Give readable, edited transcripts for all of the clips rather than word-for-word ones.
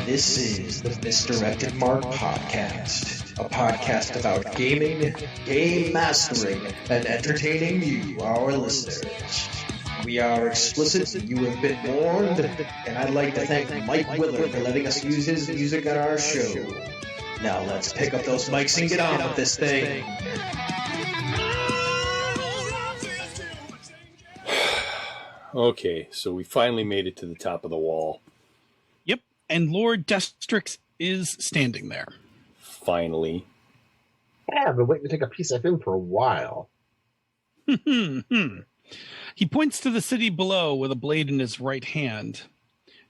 This is the Misdirected Mark Podcast, a podcast about gaming, game mastering, and entertaining you, our listeners. We are explicit, you have been warned, and I'd like to thank Mike Willard for letting us use his music on our show. Now let's pick up those mics and get on with this thing. Okay, so we finally made it to the top of the wall. Yep, and Lord Destrix is standing there. Finally. Yeah, I've been waiting to take a piece of him for a while. He points to the city below with a blade in his right hand.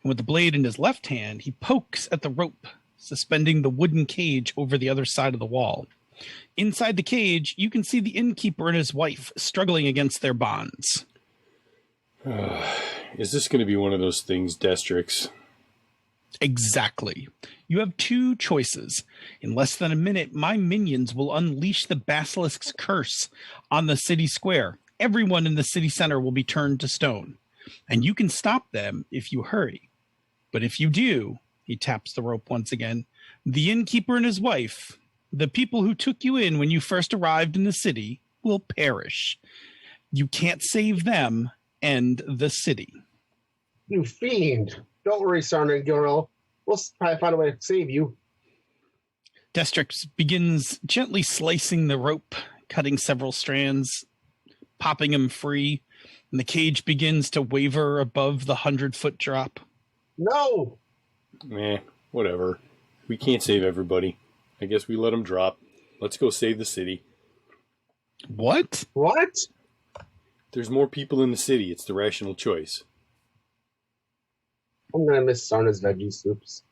And with the blade in his left hand, he pokes at the rope, suspending the wooden cage over the other side of the wall. Inside the cage, you can see the innkeeper and his wife struggling against their bonds. Is this going to be one of those things, Destrix? Exactly. You have two choices. In less than a minute, my minions will unleash the basilisk's curse on the city square. Everyone in the city center will be turned to stone. And you can stop them if you hurry. But if you do, he taps the rope once again, the innkeeper and his wife, the people who took you in when you first arrived in the city, will perish. You can't save them and the city. You fiend. Don't worry, Sarna and Gilrel. We'll probably find a way to save you. Destrix begins gently slicing the rope, cutting several strands, popping him free, and the cage begins to waver above the 100-foot drop. No! Whatever. We can't save everybody. I guess we let them drop. Let's go save the city. What? What? There's more people in the city. It's the rational choice. I'm going to miss Sarna's veggie soups.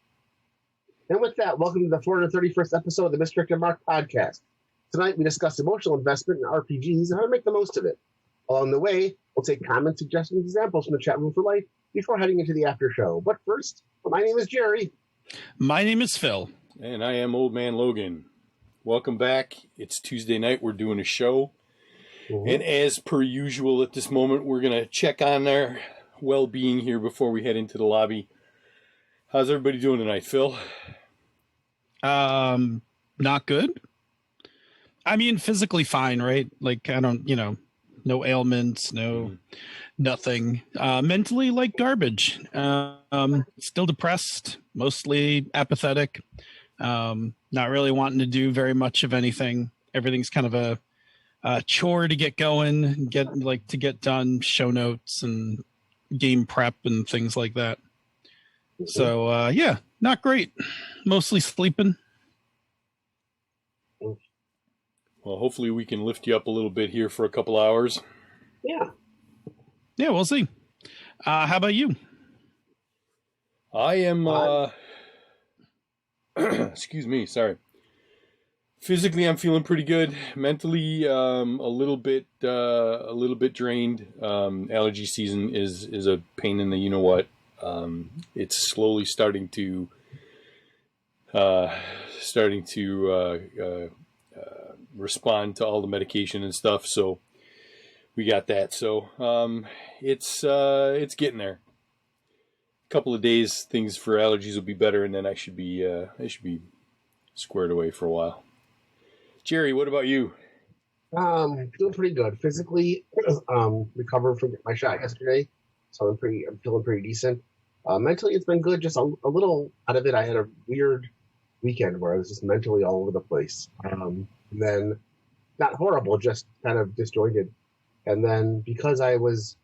And with that, welcome to the 431st episode of the Misdirected Mark Podcast. Tonight, we discuss emotional investment in RPGs and how to make the most of it. Along the way, we'll take comments, suggestions, and examples from the chat room for life before heading into the after show. But first, my name is Jerry. My name is Phil. And I am Old Man Logan. Welcome back. It's Tuesday night. We're doing a show. Mm-hmm. And as per usual at this moment, we're going to check on our well-being here before we head into the lobby. How's everybody doing tonight, Phil? Not good. I mean, physically fine, right? Like, I don't, no ailments, nothing. Mentally, like garbage. Still depressed, mostly apathetic. Not really wanting to do very much of anything. Everything's kind of a chore to get going, to get done, show notes and game prep and things like that. So, not great. Mostly sleeping. Well, hopefully we can lift you up a little bit here for a couple hours. Yeah. Yeah, we'll see. How about you? I am, excuse me, sorry. Physically, I'm feeling pretty good. Mentally, a little bit drained. Allergy season is a pain in the you-know-what. It's slowly starting to respond to all the medication and stuff. So we got that. So it's getting there. A couple of days, things for allergies will be better, and then I should be squared away for a while. Jerry, what about you? Feeling pretty good. Physically, recovered from my shot yesterday, so I'm feeling pretty decent. Mentally, it's been good. Just a little out of it. I had a weird weekend where I was just mentally all over the place. And then, not horrible, just kind of disjointed. And then because I was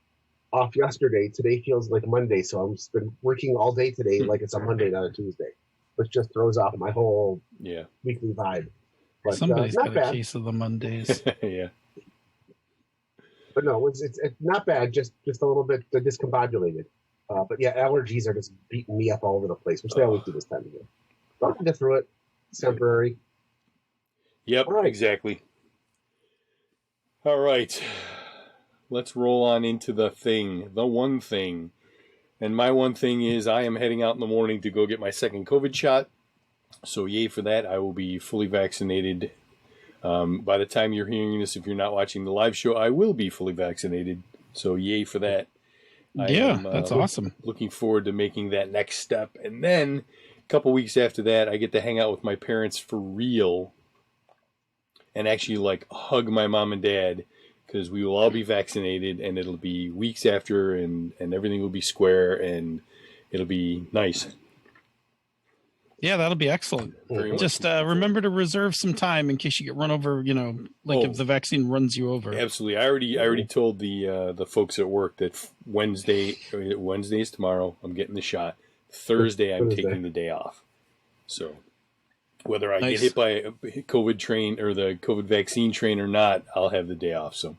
off yesterday, today feels like Monday, so I've just been working all day today like it's a Monday, not a Tuesday, which just throws off my whole weekly vibe. But, somebody's not got bad. a case of the Mondays. Yeah. But no, it's not bad, just a little bit discombobulated. But yeah, allergies are just beating me up all over the place, which they always do this time of year. But I'll get through it. It's temporary. Yep, right. Exactly. All right. Let's roll on into the one thing. And my one thing is I am heading out in the morning to go get my second COVID shot. So yay for that. I will be fully vaccinated. By the time you're hearing this, if you're not watching the live show, I will be fully vaccinated. So yay for that. That's awesome. Looking forward to making that next step. And then couple weeks after that, I get to hang out with my parents for real and actually like hug my mom and dad, because we will all be vaccinated, and it'll be weeks after, and everything will be square, and it'll be nice. Yeah, that'll be excellent. Just remember to reserve some time in case you get run over, if the vaccine runs you over. Absolutely. I already told the folks at work that Wednesday is tomorrow. I'm getting the shot. Thursday, I'm taking the day off. So whether I get hit by a COVID train or the COVID vaccine train or not, I'll have the day off. So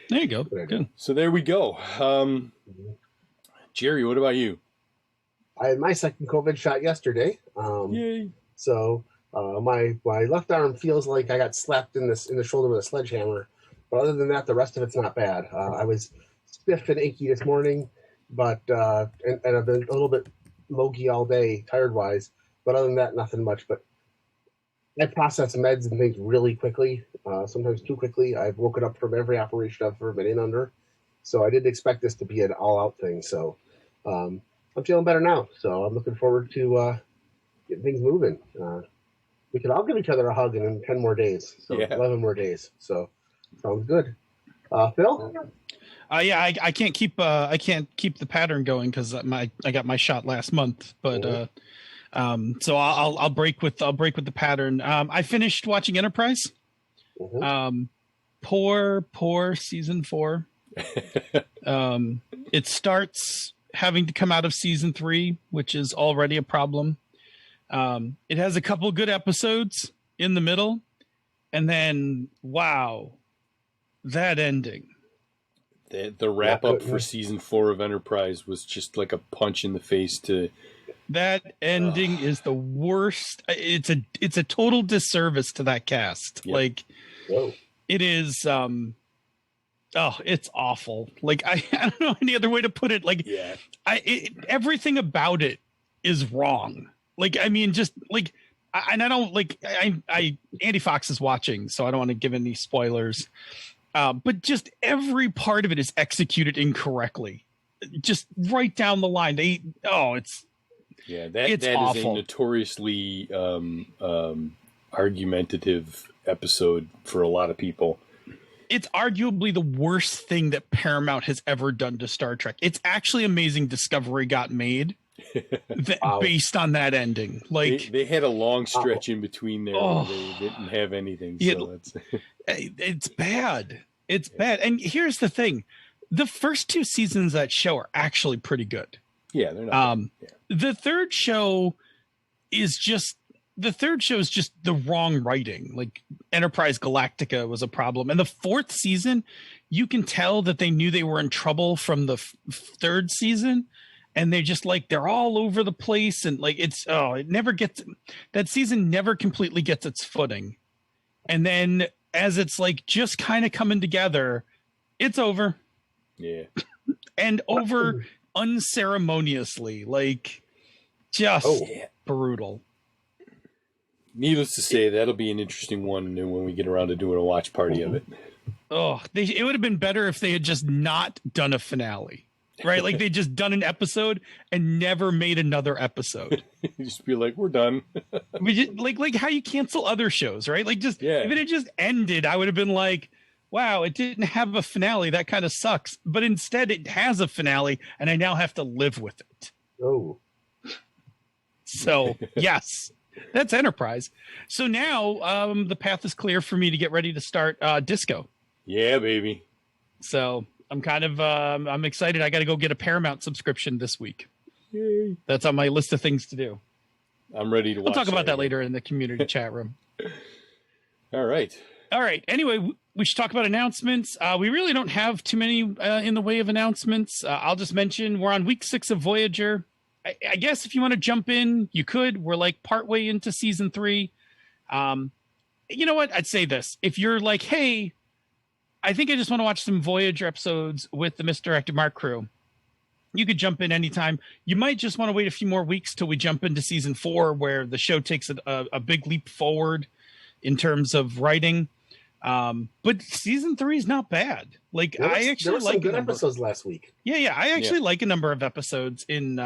there you go. Good. So there we go. Jerry, what about you? I had my second COVID shot yesterday. Yay! So my left arm feels like I got slapped in the shoulder with a sledgehammer, but other than that, the rest of it's not bad. I was stiff and achy this morning, but and I've been a little bit logy all day, tired wise. But other than that, nothing much. But I process meds and things really quickly, sometimes too quickly. I've woken up from every operation I've ever been in under, so I didn't expect this to be an all-out thing. So. I'm feeling better now, so I'm looking forward to getting things moving. We can all give each other a hug in 10 more days, so 11 more days. So sounds good. Phil? I can't keep the pattern going because I got my shot last month, but so I'll break with the pattern. I finished watching Enterprise. Poor season 4. It starts having to come out of season 3, which is already a problem. It has a couple good episodes in the middle, and then wow, that ending. The wrap up for season 4 of Enterprise was just like a punch in the face to. That ending is the worst. It's a total disservice to that cast. Yep. Like, it is. It's awful. Like I don't know any other way to put it. Like, everything about it is wrong. Like, I mean, just like, Andy Fox is watching, so I don't want to give any spoilers. But just every part of it is executed incorrectly. Just right down the line. It's that awful. Is a notoriously argumentative episode for a lot of people. It's arguably the worst thing that Paramount has ever done to Star Trek. It's actually amazing Discovery got made based on that ending. Like they had a long stretch in between there where they didn't have anything. So it's bad. It's bad. And here's the thing. The first 2 seasons of that show are actually pretty good. Yeah, they're not The third show is just the wrong writing. Like Enterprise Galactica was a problem. And the 4th season, you can tell that they knew they were in trouble from the 3rd season. And they're just like, they're all over the place. And like, that season never completely gets its footing. And then as it's like just kind of coming together, it's over. Yeah. And over unceremoniously, like just brutal. Needless to say, that'll be an interesting one when we get around to doing a watch party of it. It would have been better if they had just not done a finale, right? Like they just done an episode and never made another episode. Just be like, we're done. We just, like how you cancel other shows, right? Like if it had just ended, I would have been like, wow, it didn't have a finale. That kind of sucks. But instead, it has a finale, and I now have to live with it. Oh. So yes. That's Enterprise. So now the path is clear for me to get ready to start Disco. Yeah, baby. So I'm kind of I'm excited. I got to go get a Paramount subscription this week. Yay. That's on my list of things to do. I'm ready to watch. We'll talk about that later in the community chat room. All right. Anyway, we should talk about announcements. We really don't have too many in the way of announcements. I'll just mention we're on week 6 of Voyager. I guess if you want to jump in, you could. We're like partway into season 3. You know what? I'd say this. If you're like, hey, I think I just want to watch some Voyager episodes with the Misdirected Mark crew, you could jump in anytime. You might just want to wait a few more weeks till we jump into season 4, where the show takes a big leap forward in terms of writing. But season 3 is not bad. Like I actually like good episodes last week. Yeah. I actually like a number of episodes in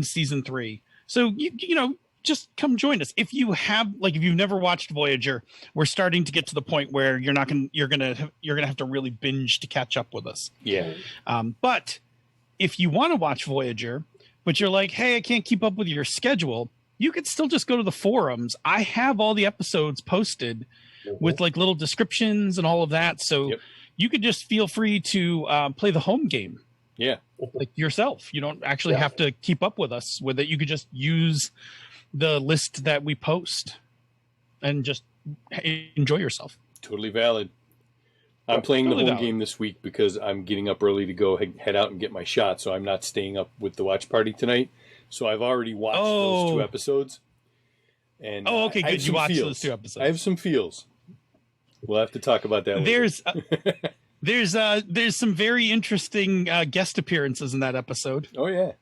season 3. So you know, just come join us. If you've never watched Voyager, we're starting to get to the point where you're gonna have to really binge to catch up with us. Yeah. But if you want to watch Voyager, but you're like, hey, I can't keep up with your schedule, you could still just go to the forums. I have all the episodes posted with like little descriptions and all of that. So you could just feel free to play the home game. Yeah. Like yourself. You don't actually have to keep up with us with it. You could just use the list that we post and just enjoy yourself. Totally valid. I'm playing the home game this week because I'm getting up early to go head out and get my shot, so I'm not staying up with the watch party tonight. So I've already watched those 2 episodes. And okay, good. You watched those 2 episodes. I have some feels. We'll have to talk about that later. There's some very interesting guest appearances in that episode. Oh yeah.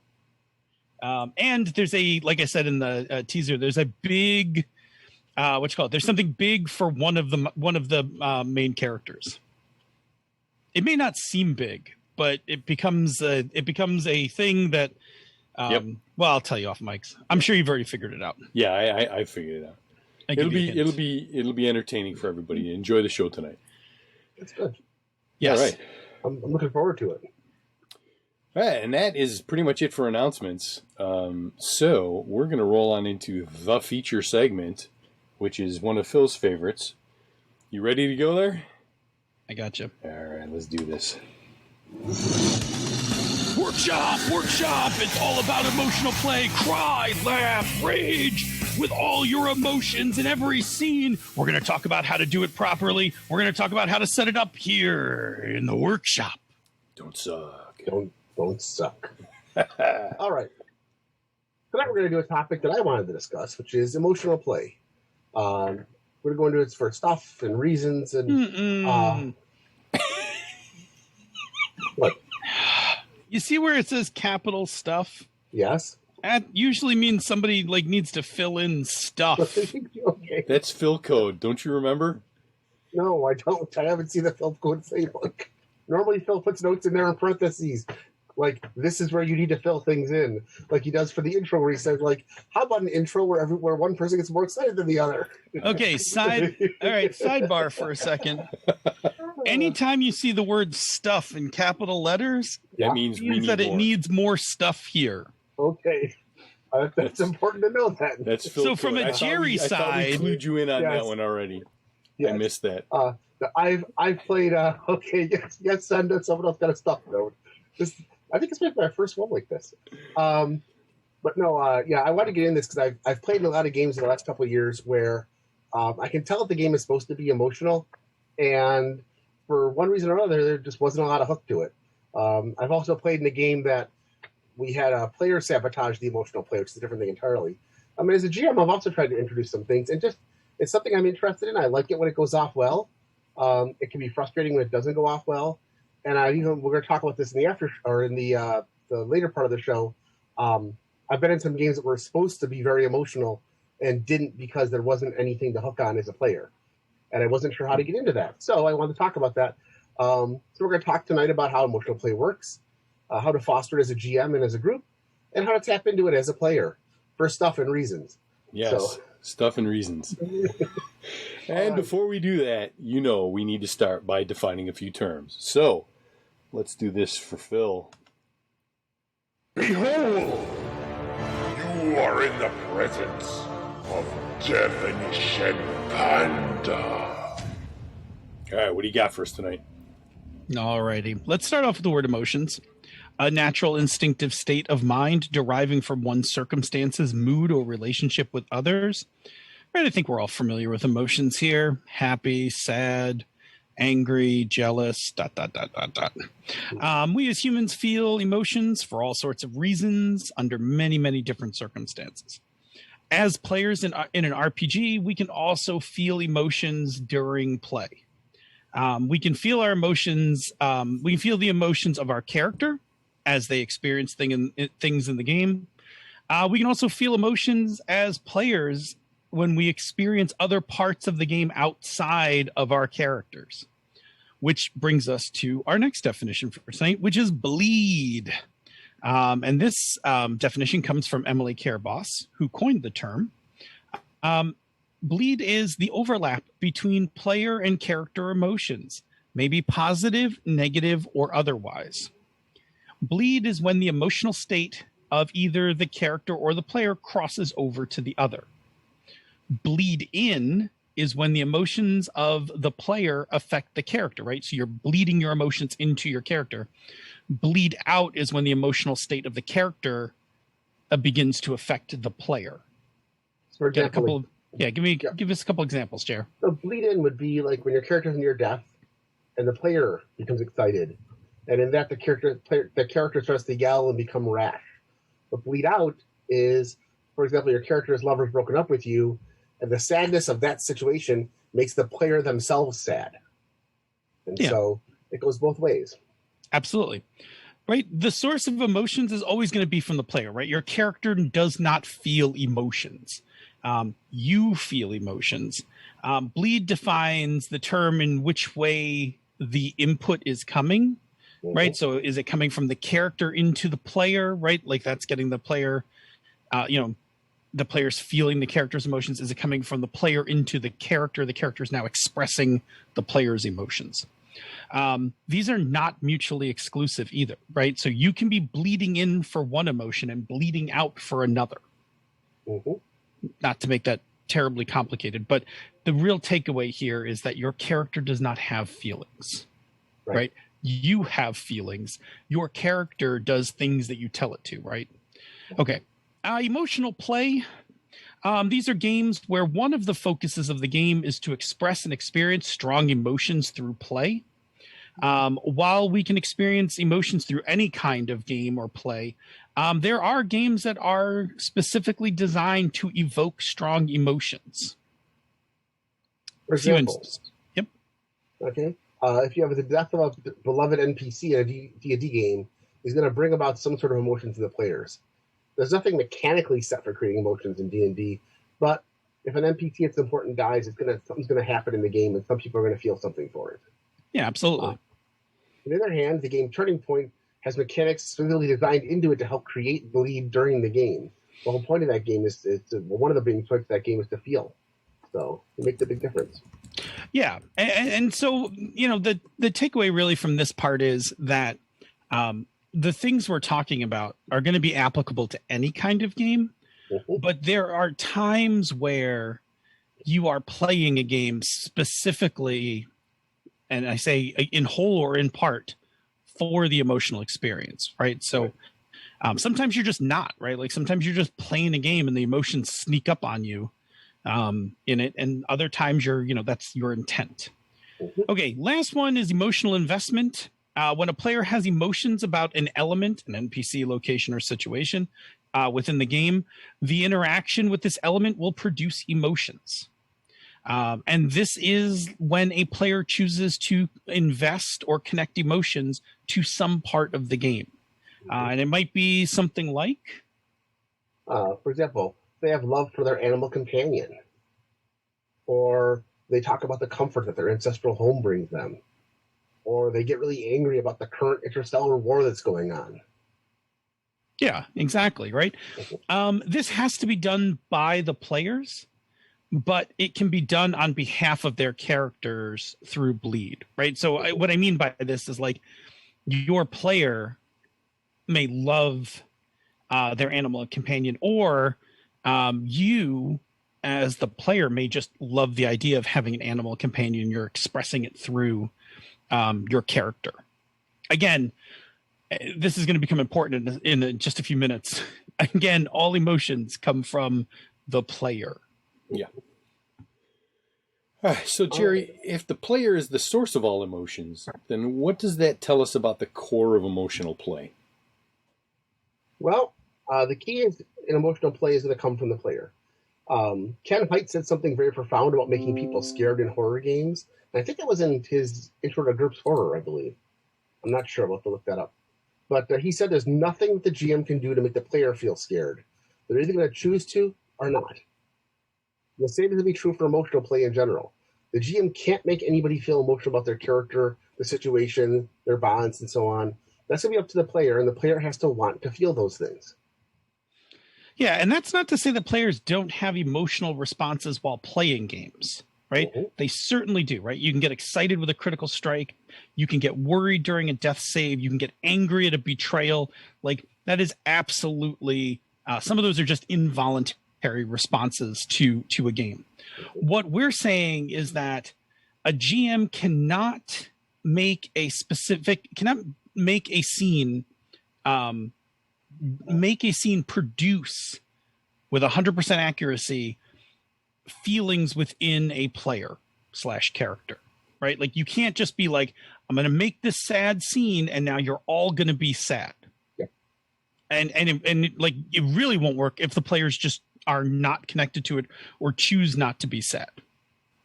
And there's like I said in the teaser, there's a big there's something big for one of the main characters. It may not seem big, but it becomes a thing that well, I'll tell you off mics. I'm sure you've already figured it out. Yeah, I figured it out. It'll be entertaining for everybody. Enjoy the show tonight. That's good. Yes. All right. I'm looking forward to it. All right, and that is pretty much it for announcements. So we're going to roll on into the feature segment, which is one of Phil's favorites. You ready to go there? I got you. All right, let's do this. Workshop! It's all about emotional play. Cry, laugh, rage with all your emotions in every scene. We're going to talk about how to do it properly. We're going to talk about how to set it up here in the workshop. Don't suck. Don't suck. All right. Tonight we're going to do a topic that I wanted to discuss, which is emotional play. We're going to go into its for stuff and reasons and what? You see where it says capital stuff? Yes. That usually means somebody like needs to fill in stuff. Okay. That's Phil code. Don't you remember? No, I don't. I haven't seen the Phil code playbook. Normally Phil puts notes in there in parentheses. Like, this is where you need to fill things in. Like he does for the intro where he says, like, how about an intro where one person gets more excited than the other? Okay, sidebar for a second. Anytime you see the word stuff in capital letters, that means it needs more stuff here. Okay. That's important to know that. That's Phil so from a Jerry side. I thought we clued you in on that one already. Yes. I missed that. I've played, yes, send someone else got a stuff note. I think it's my first one like this. But no, I want to get in this because I've played in a lot of games in the last couple of years where I can tell that the game is supposed to be emotional, and for one reason or another, there just wasn't a lot of hook to it. I've also played in a game that we had a player sabotage the emotional play, which is a different thing entirely. I mean, as a GM, I've also tried to introduce some things, and just it's something I'm interested in. I like it when it goes off well. It can be frustrating when it doesn't go off well. And we're going to talk about this in the later part of the show. I've been in some games that were supposed to be very emotional and didn't because there wasn't anything to hook on as a player, and I wasn't sure how to get into that. So I wanted to talk about that. So we're going to talk tonight about how emotional play works, how to foster it as a GM and as a group, and how to tap into it as a player for stuff and reasons. Yes, stuff and reasons. And before we do that, we need to start by defining a few terms. So let's do this for Phil. Behold, you are in the presence of Definition Panda. All right, what do you got for us tonight? All righty. Let's start off with the word emotions. A natural instinctive state of mind deriving from one's circumstances, mood, or relationship with others. Right, I think we're all familiar with emotions here. Happy, sad, angry, jealous, ... We as humans feel emotions for all sorts of reasons under many, many different circumstances. As players in an RPG, we can also feel emotions during play. We can feel our emotions. We can feel the emotions of our character as they experience things in the game. We can also feel emotions as players when we experience other parts of the game outside of our characters. Which brings us to our next definition for tonight, which is bleed. And this definition comes from Emily Cairboss, who coined the term. Bleed is the overlap between player and character emotions, maybe positive, negative, or otherwise. Bleed is when the emotional state of either the character or the player crosses over to the other. Bleed in is when the emotions of the player affect the character, right? So you're bleeding your emotions into your character. Bleed out is when the emotional state of the character begins to affect the player. For example, give us a couple examples, Jer. So bleed in would be like when your character's near death and the player becomes excited. And in that, the character starts to yell and become rash. But bleed out is, for example, your character's lover's broken up with you, and the sadness of that situation makes the player themselves sad. And so it goes both ways. Absolutely. Right? The source of emotions is always going to be from the player, right? Your character does not feel emotions. You feel emotions. Bleed defines the term in which way the input is coming, right? So is it coming from the character into the player, right? Like that's getting the player, the player's feeling the character's emotions. Is it coming from the player into the character? The character is now expressing the player's emotions. These are not mutually exclusive either, right? So you can be bleeding in for one emotion and bleeding out for another. Not to make that terribly complicated, but the real takeaway here is that your character does not have feelings, right? You have feelings. Your character does things that you tell it to, right? Okay. Emotional play. These are games where one of the focuses of the game is to express and experience strong emotions through play. While we can experience emotions through any kind of game or play, there are games that are specifically designed to evoke strong emotions. For example, Yep. Okay. If you have the death of a beloved NPC in a D&D game, he's going to bring about some sort of emotion to the players. There's nothing mechanically set for creating emotions in D&D, but if an NPC that's important dies, something's going to happen in the game, and some people are going to feel something for it. Yeah, absolutely. On the other hand, the game Turning Point has mechanics specifically designed into it to help create bleed during the game. The whole point of that game is one of the big points of that game is to feel. So it makes a big difference. Yeah, and so the takeaway really from this part is that the things we're talking about are going to be applicable to any kind of game, but there are times where you are playing a game specifically, and I say in whole or in part, for the emotional experience, right? So sometimes you're just not, right? Like sometimes you're just playing a game and the emotions sneak up on you in it, and other times that's your intent. Okay, last one is emotional investment. When a player has emotions about an element, an NPC, location, or situation within the game, the interaction with this element will produce emotions. And this is when a player chooses to invest or connect emotions to some part of the game. And it might be something like... for example, they have love for their animal companion. Or they talk about the comfort that their ancestral home brings them. Or they get really angry about the current interstellar war that's going on. Yeah, exactly, right? This has to be done by the players, but it can be done on behalf of their characters through bleed, right? So what I mean by this is like your player may love their animal companion, or you as the player may just love the idea of having an animal companion. You're expressing it through your character. Again, this is going to become important in just a few minutes. Again, all emotions come from the player. Yeah. So, Jerry, if the player is the source of all emotions, then what does that tell us about the core of emotional play? Well, the key in emotional play is going to come from the player. Ken Hite said something very profound about making people scared in horror games. And I think it was in his Intro to GURPS Horror, I believe. I'm not sure. I'll have to look that up. But he said there's nothing the GM can do to make the player feel scared. They're either going to choose to or not. The same is to be true for emotional play in general. The GM can't make anybody feel emotional about their character, the situation, their bonds, and so on. That's going to be up to the player, and the player has to want to feel those things. Yeah, and that's not to say that players don't have emotional responses while playing games, right? Mm-hmm. They certainly do, right? You can get excited with a critical strike. You can get worried during a death save. You can get angry at a betrayal. Like, that is absolutely, some of those are just involuntary responses to a game. What we're saying is that a GM cannot make a scene produce with 100% accuracy feelings within a player / character, right? Like, you can't just be like, I'm going to make this sad scene and now you're all going to be sad. Yeah. And like, it really won't work if the players just are not connected to it or choose not to be sad.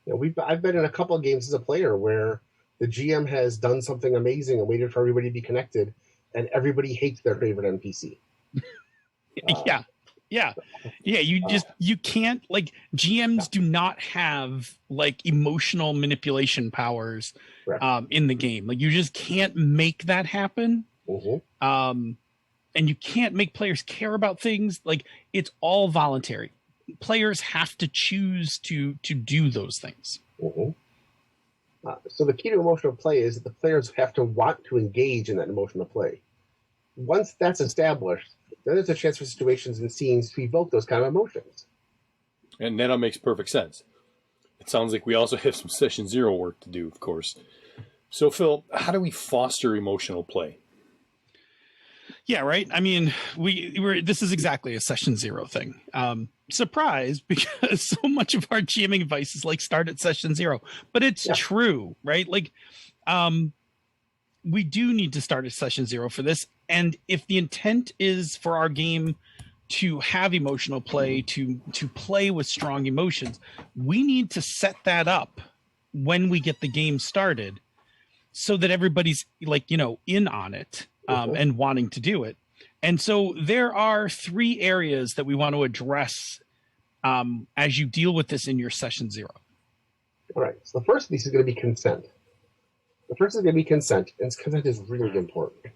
Yeah, I've been in a couple of games as a player where the GM has done something amazing and waited for everybody to be connected, and everybody hates their favorite NPC. Yeah. You can't, like, GMs do not have like emotional manipulation powers in the game. Like, you just can't make that happen. Mm-hmm. And you can't make players care about things. Like, it's all voluntary. Players have to choose to do those things. Mm-hmm. So the key to emotional play is that the players have to want to engage in that emotional play. Once that's established, then there's a chance for situations and scenes to evoke those kind of emotions. And that all makes perfect sense. It sounds like we also have some session 0 work to do, of course. So, Phil, how do we foster emotional play? Yeah, right. I mean, this is exactly a session 0 thing. Surprise, because so much of our GMing advice is like, start at session 0, but it's true, right? Like, we do need to start at session 0 for this. And if the intent is for our game to have emotional play, to play with strong emotions, we need to set that up when we get the game started so that everybody's, like, in on it and wanting to do it. And so there are 3 areas that we want to address as you deal with this in your session 0. All right. So the first piece is going to be consent. And consent is really important.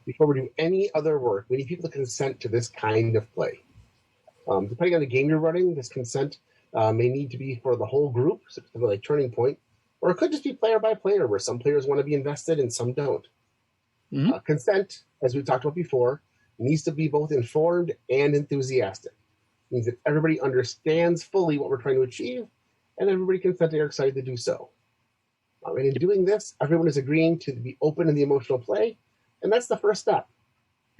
Before we do any other work, we need people to consent to this kind of play. Depending on the game you're running, this consent may need to be for the whole group, something like Turning Point, or it could just be player by player, where some players want to be invested and some don't. Mm-hmm. Consent, as we've talked about before, needs to be both informed and enthusiastic. It means that everybody understands fully what we're trying to achieve, and everybody consents and are excited to do so. And in doing this, everyone is agreeing to be open in the emotional play, and that's the first step.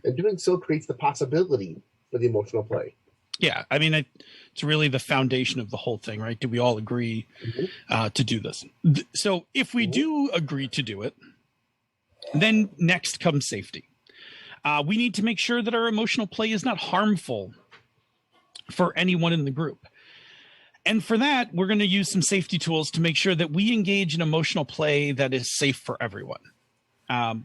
And doing so creates the possibility for the emotional play. Yeah, I mean, it's really the foundation of the whole thing, right? Do we all agree to do this? So if we do agree to do it, then next comes safety. We need to make sure that our emotional play is not harmful for anyone in the group. And for that, we're going to use some safety tools to make sure that we engage in emotional play that is safe for everyone.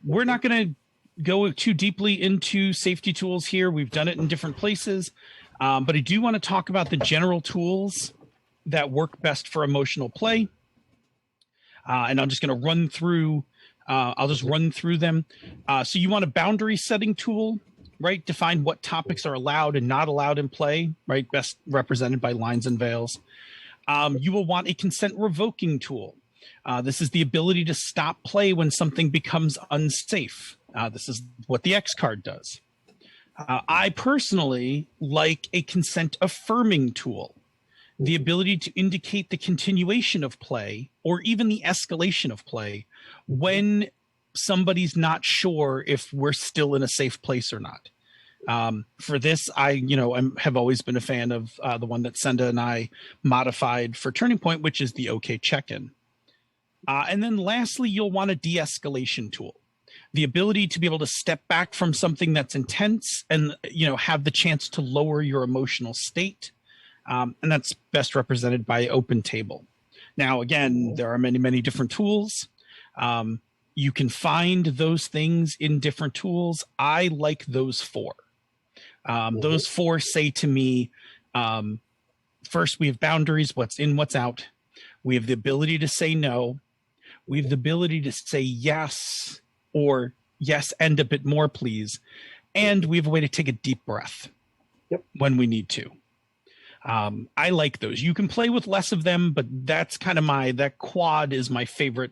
We're not going to go too deeply into safety tools here. We've done it in different places. But I do want to talk about the general tools that work best for emotional play. And I'm just going to run through, run through them. So you want a boundary setting tool, right? Define what topics are allowed and not allowed in play, right? Best represented by lines and veils. You will want a consent revoking tool. This is the ability to stop play when something becomes unsafe. This is what the X card does. I personally like a consent affirming tool, the ability to indicate the continuation of play or even the escalation of play when somebody's not sure if we're still in a safe place or not. For this, I have always been a fan of the one that Senda and I modified for Turning Point, which is the OK check-in. And then lastly, you'll want a de-escalation tool. The ability to be able to step back from something that's intense and, have the chance to lower your emotional state. And that's best represented by Open Table. Now, again, there are many, many different tools. You can find those things in different tools. I like those 4. Those 4 say to me, first, we have boundaries, what's in, what's out. We have the ability to say no. We have the ability to say yes or yes, and a bit more, please. And we have a way to take a deep breath when we need to. I like those. You can play with less of them, but that's kind of that quad is my favorite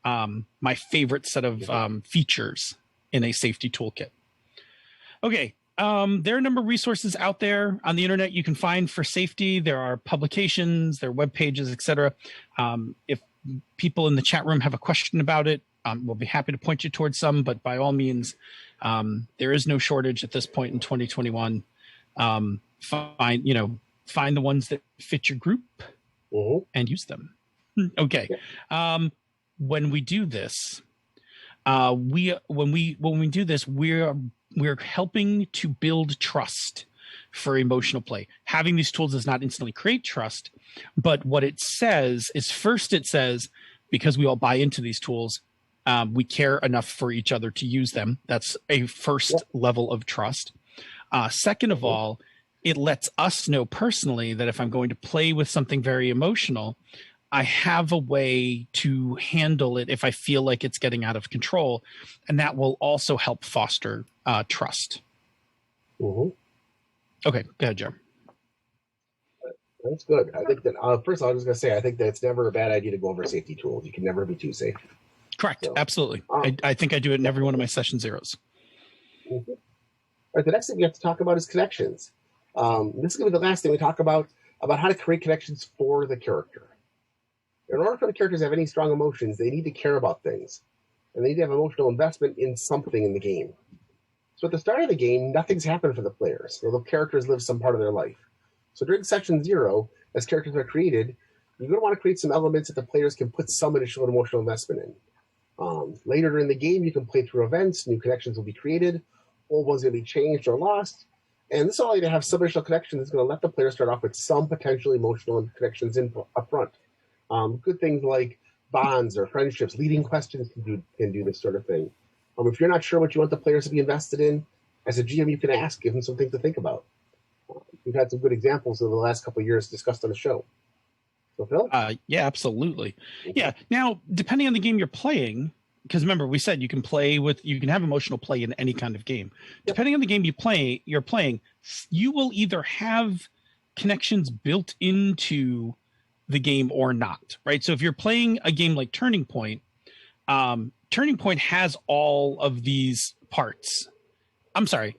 set of features in a safety toolkit. Okay. There are a number of resources out there on the internet you can find for safety. There are publications, there are web pages, etc. If people in the chat room have a question about it, we'll be happy to point you towards some, but by all means, there is no shortage at this point in 2021. Find the ones that fit your group and use them. Okay. When we do this, we're helping to build trust for emotional play. Having these tools does not instantly create trust, but what it says is, first it says, because we all buy into these tools, we care enough for each other to use them. That's a first level of trust. Second of all, it lets us know personally that if I'm going to play with something very emotional, I have a way to handle it if I feel like it's getting out of control. And that will also help foster trust. Okay, go ahead, Joe. That's good. I think that, first of all, I was going to say, I think that it's never a bad idea to go over safety tools. You can never be too safe. Correct. So, absolutely. I think I do it in every one of my session zeros. All right, the next thing we have to talk about is connections. This is going to be the last thing we talk about how to create connections for the character. In order for the characters to have any strong emotions, they need to care about things. And they need to have emotional investment in something in the game. So at the start of the game, nothing's happened for the players. So the characters live some part of their life. So during Section 0, as characters are created, you're going to want to create some elements that the players can put some initial emotional investment in. Later during the game, you can play through events, new connections will be created, old ones will be changed or lost. And this allows you to have some initial connections that's going to let the player start off with some potential emotional connections up front. Good things like bonds or friendships, leading questions can do this sort of thing. If you're not sure what you want the players to be invested in, as a GM, you can ask, give them something to think about. We've had some good examples over the last couple of years discussed on the show. So, Phil? Yeah, absolutely. Yeah. Now, depending on the game you're playing, because remember, we said you can have emotional play in any kind of game. Depending on the game you're playing, you will either have connections built into the game or not, right? So if you're playing a game like Turning Point, Turning Point has all of these parts. I'm sorry.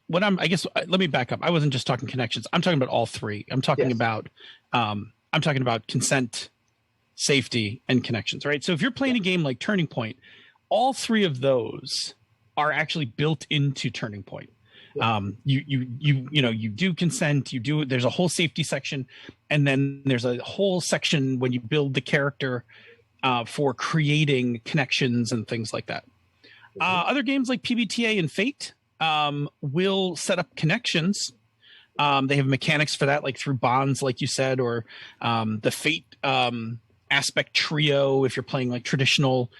Let me back up. I wasn't just talking connections. I'm talking about all three. I'm talking about consent, safety, and connections, right? So if you're playing a game like Turning Point, all three of those are actually built into Turning Point. You do consent, there's a whole safety section, and then there's a whole section when you build the character for creating connections and things like that. Other games like PBTA and Fate will set up connections. They have mechanics for that, like through bonds, like you said, or the Fate aspect trio if you're playing like traditional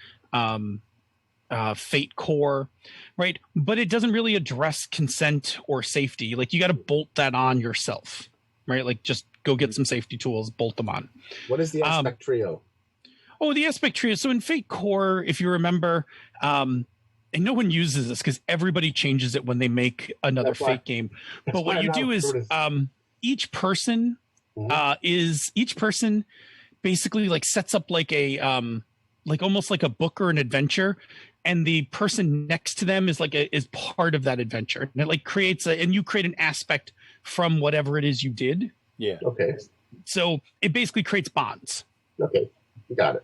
Fate core, right? But it doesn't really address consent or safety. Like you got to bolt that on yourself, right? Like just go get some safety tools, bolt them on. What is the aspect trio? Oh, the aspect trio. So in Fate core, if you remember, and no one uses this because everybody changes it when they make another Fate game. But what you do is each person basically like sets up like a like almost like a book or an adventure, and the person next to them is is part of that adventure, and it like creates and you create an aspect from whatever it is you did. Yeah. Okay. So it basically creates bonds. Okay. Got it.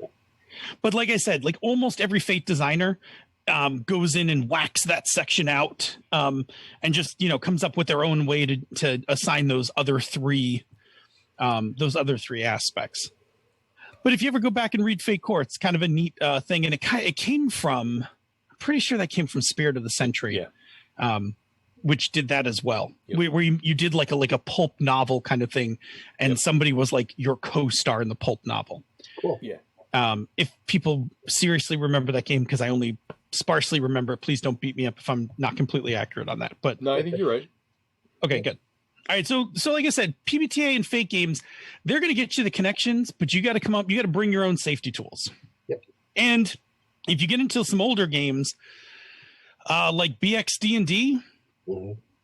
But like I said, like almost every Fate designer goes in and whacks that section out, and just comes up with their own way to assign those other three aspects. But if you ever go back and read Fate Core, it's kind of a neat thing, and it came from, I'm pretty sure that came from Spirit of the Century, which did that as well, where you did like a pulp novel kind of thing, and somebody was like your co-star in the pulp novel. Cool. Yeah. If people seriously remember that game, because I only sparsely remember, please don't beat me up if I'm not completely accurate on that. But no, I think you're right. Okay, good. All right, so like I said, PBTA and Fate games, they're going to get you the connections, but you got to bring your own safety tools. Yep. And if you get into some older games, Like BXD&D,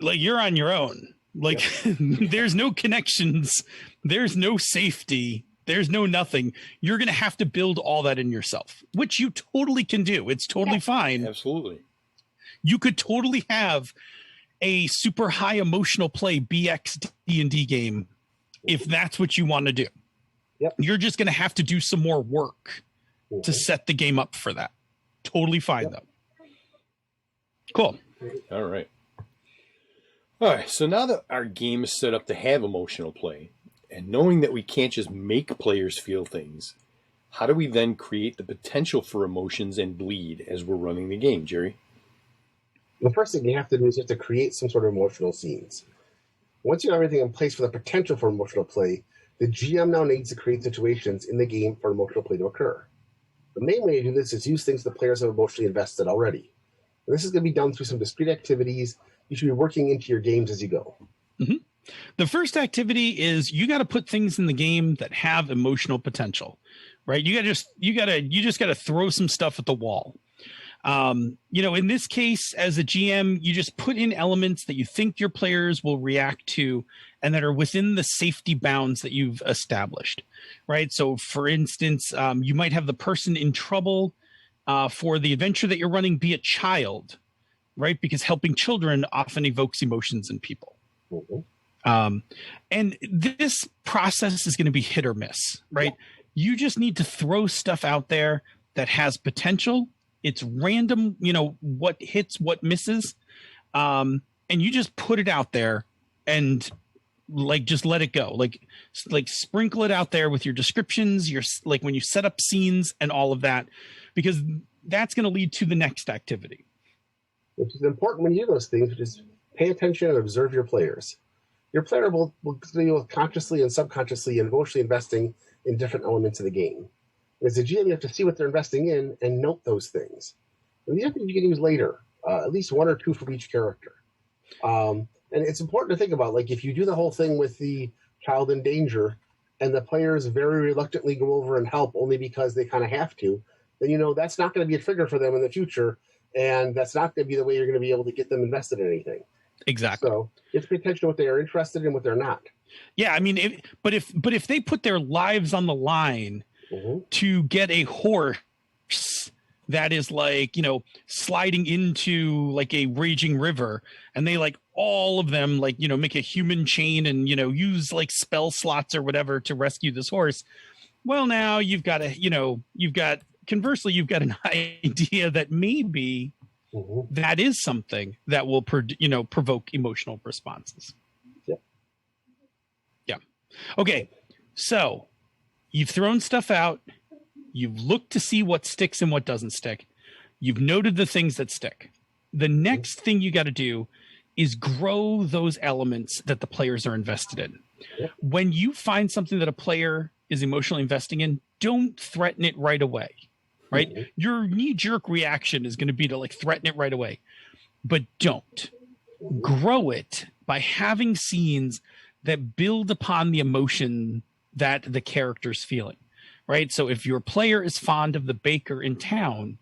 like you're on your own. Like there's no connections, there's no safety, there's no nothing. You're going to have to build all that in yourself, which you totally can do. It's totally fine. Absolutely. You could totally have a super high emotional play BXD&D game if that's what you want to do. Yep. You're just going to have to do some more work to set the game up for that. Totally fine, though. Cool. All right. All right. So now that our game is set up to have emotional play, and knowing that we can't just make players feel things, how do we then create the potential for emotions and bleed as we're running the game, Jerry? The first thing you have to do is you have to create some sort of emotional scenes. Once you have everything in place for the potential for emotional play, the GM now needs to create situations in the game for emotional play to occur. The main way to do this is use things the players have emotionally invested already. And this is going to be done through some discrete activities you should be working into your games as you go. Mm-hmm. The first activity is you got to put things in the game that have emotional potential, right? You just got to throw some stuff at the wall. In this case, as a GM, you just put in elements that you think your players will react to and that are within the safety bounds that you've established, right? So, for instance, you might have the person in trouble for the adventure that you're running be a child, right? Because helping children often evokes emotions in people. Mm-hmm. And this process is going to be hit or miss, right? You just need to throw stuff out there that has potential. It's random, what hits, what misses. And you just put it out there and just let it go. Like sprinkle it out there with your descriptions, when you set up scenes and all of that, because that's going to lead to the next activity. Which is important when you do those things, which is pay attention and observe your players. Your player will deal with consciously and subconsciously and emotionally investing in different elements of the game. As a GM, you have to see what they're investing in and note those things. And these are things you can use later, at least one or two from each character. And it's important to think about, like, if you do the whole thing with the child in danger and the players very reluctantly go over and help only because they kind of have to, then that's not going to be a trigger for them in the future, and that's not going to be the way you're going to be able to get them invested in anything. Exactly. So you have to pay attention to what they are interested in and what they're not. Yeah, I mean, if they put their lives on the line to get a horse that is sliding into like a raging river, and they all of them make a human chain and use spell slots or whatever to rescue this horse. Well, now you've got conversely you've got an idea that maybe that is something that will provoke emotional responses. Yeah. Okay. So you've thrown stuff out. You've looked to see what sticks and what doesn't stick. You've noted the things that stick. The next thing you got to do is grow those elements that the players are invested in. When you find something that a player is emotionally investing in, don't threaten it right away, right? Your knee-jerk reaction is going to be to threaten it right away, but don't. Grow it by having scenes that build upon the emotion that the character's feeling. Right. So if your player is fond of the baker in town,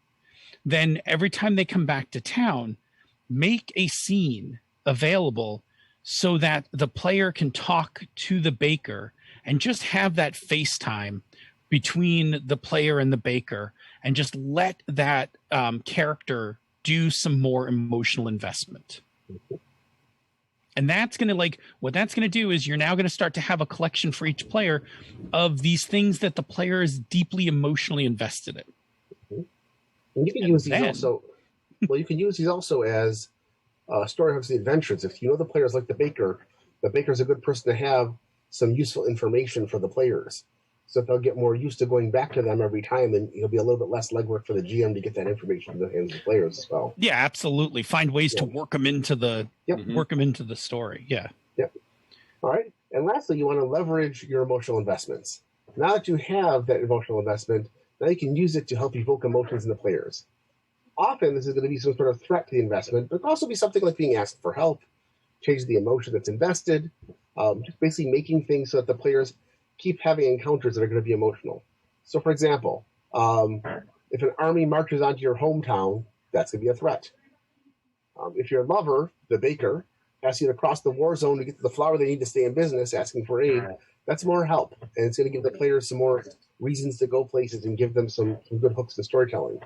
then every time they come back to town, make a scene available so that the player can talk to the baker and just have that FaceTime between the player and the baker and just let that character do some more emotional investment. And that's going to what that's going to do is you're now going to start to have a collection for each player of these things that the player is deeply emotionally invested in. And you can use these also. Well, you can use these also as story hubs, the adventures. If you know the players like the baker's a good person to have some useful information for the players. So if they'll get more used to going back to them every time, then it'll be a little bit less legwork for the GM to get that information to the hands of the players as well. Yeah, absolutely. Find ways to work them into the story. Yeah. Yep. All right. And lastly, you want to leverage your emotional investments. Now that you have that emotional investment, now you can use it to help evoke emotions in the players. Often this is going to be some sort of threat to the investment, but it could also be something like being asked for help, change the emotion that's invested, just basically making things so that the players keep having encounters that are going to be emotional. So, for example, if an army marches onto your hometown, that's going to be a threat. If your lover, the baker, asks you to cross the war zone to get to the flour they need to stay in business, asking for aid, that's more help. And it's going to give the players some more reasons to go places and give them some good hooks in storytelling.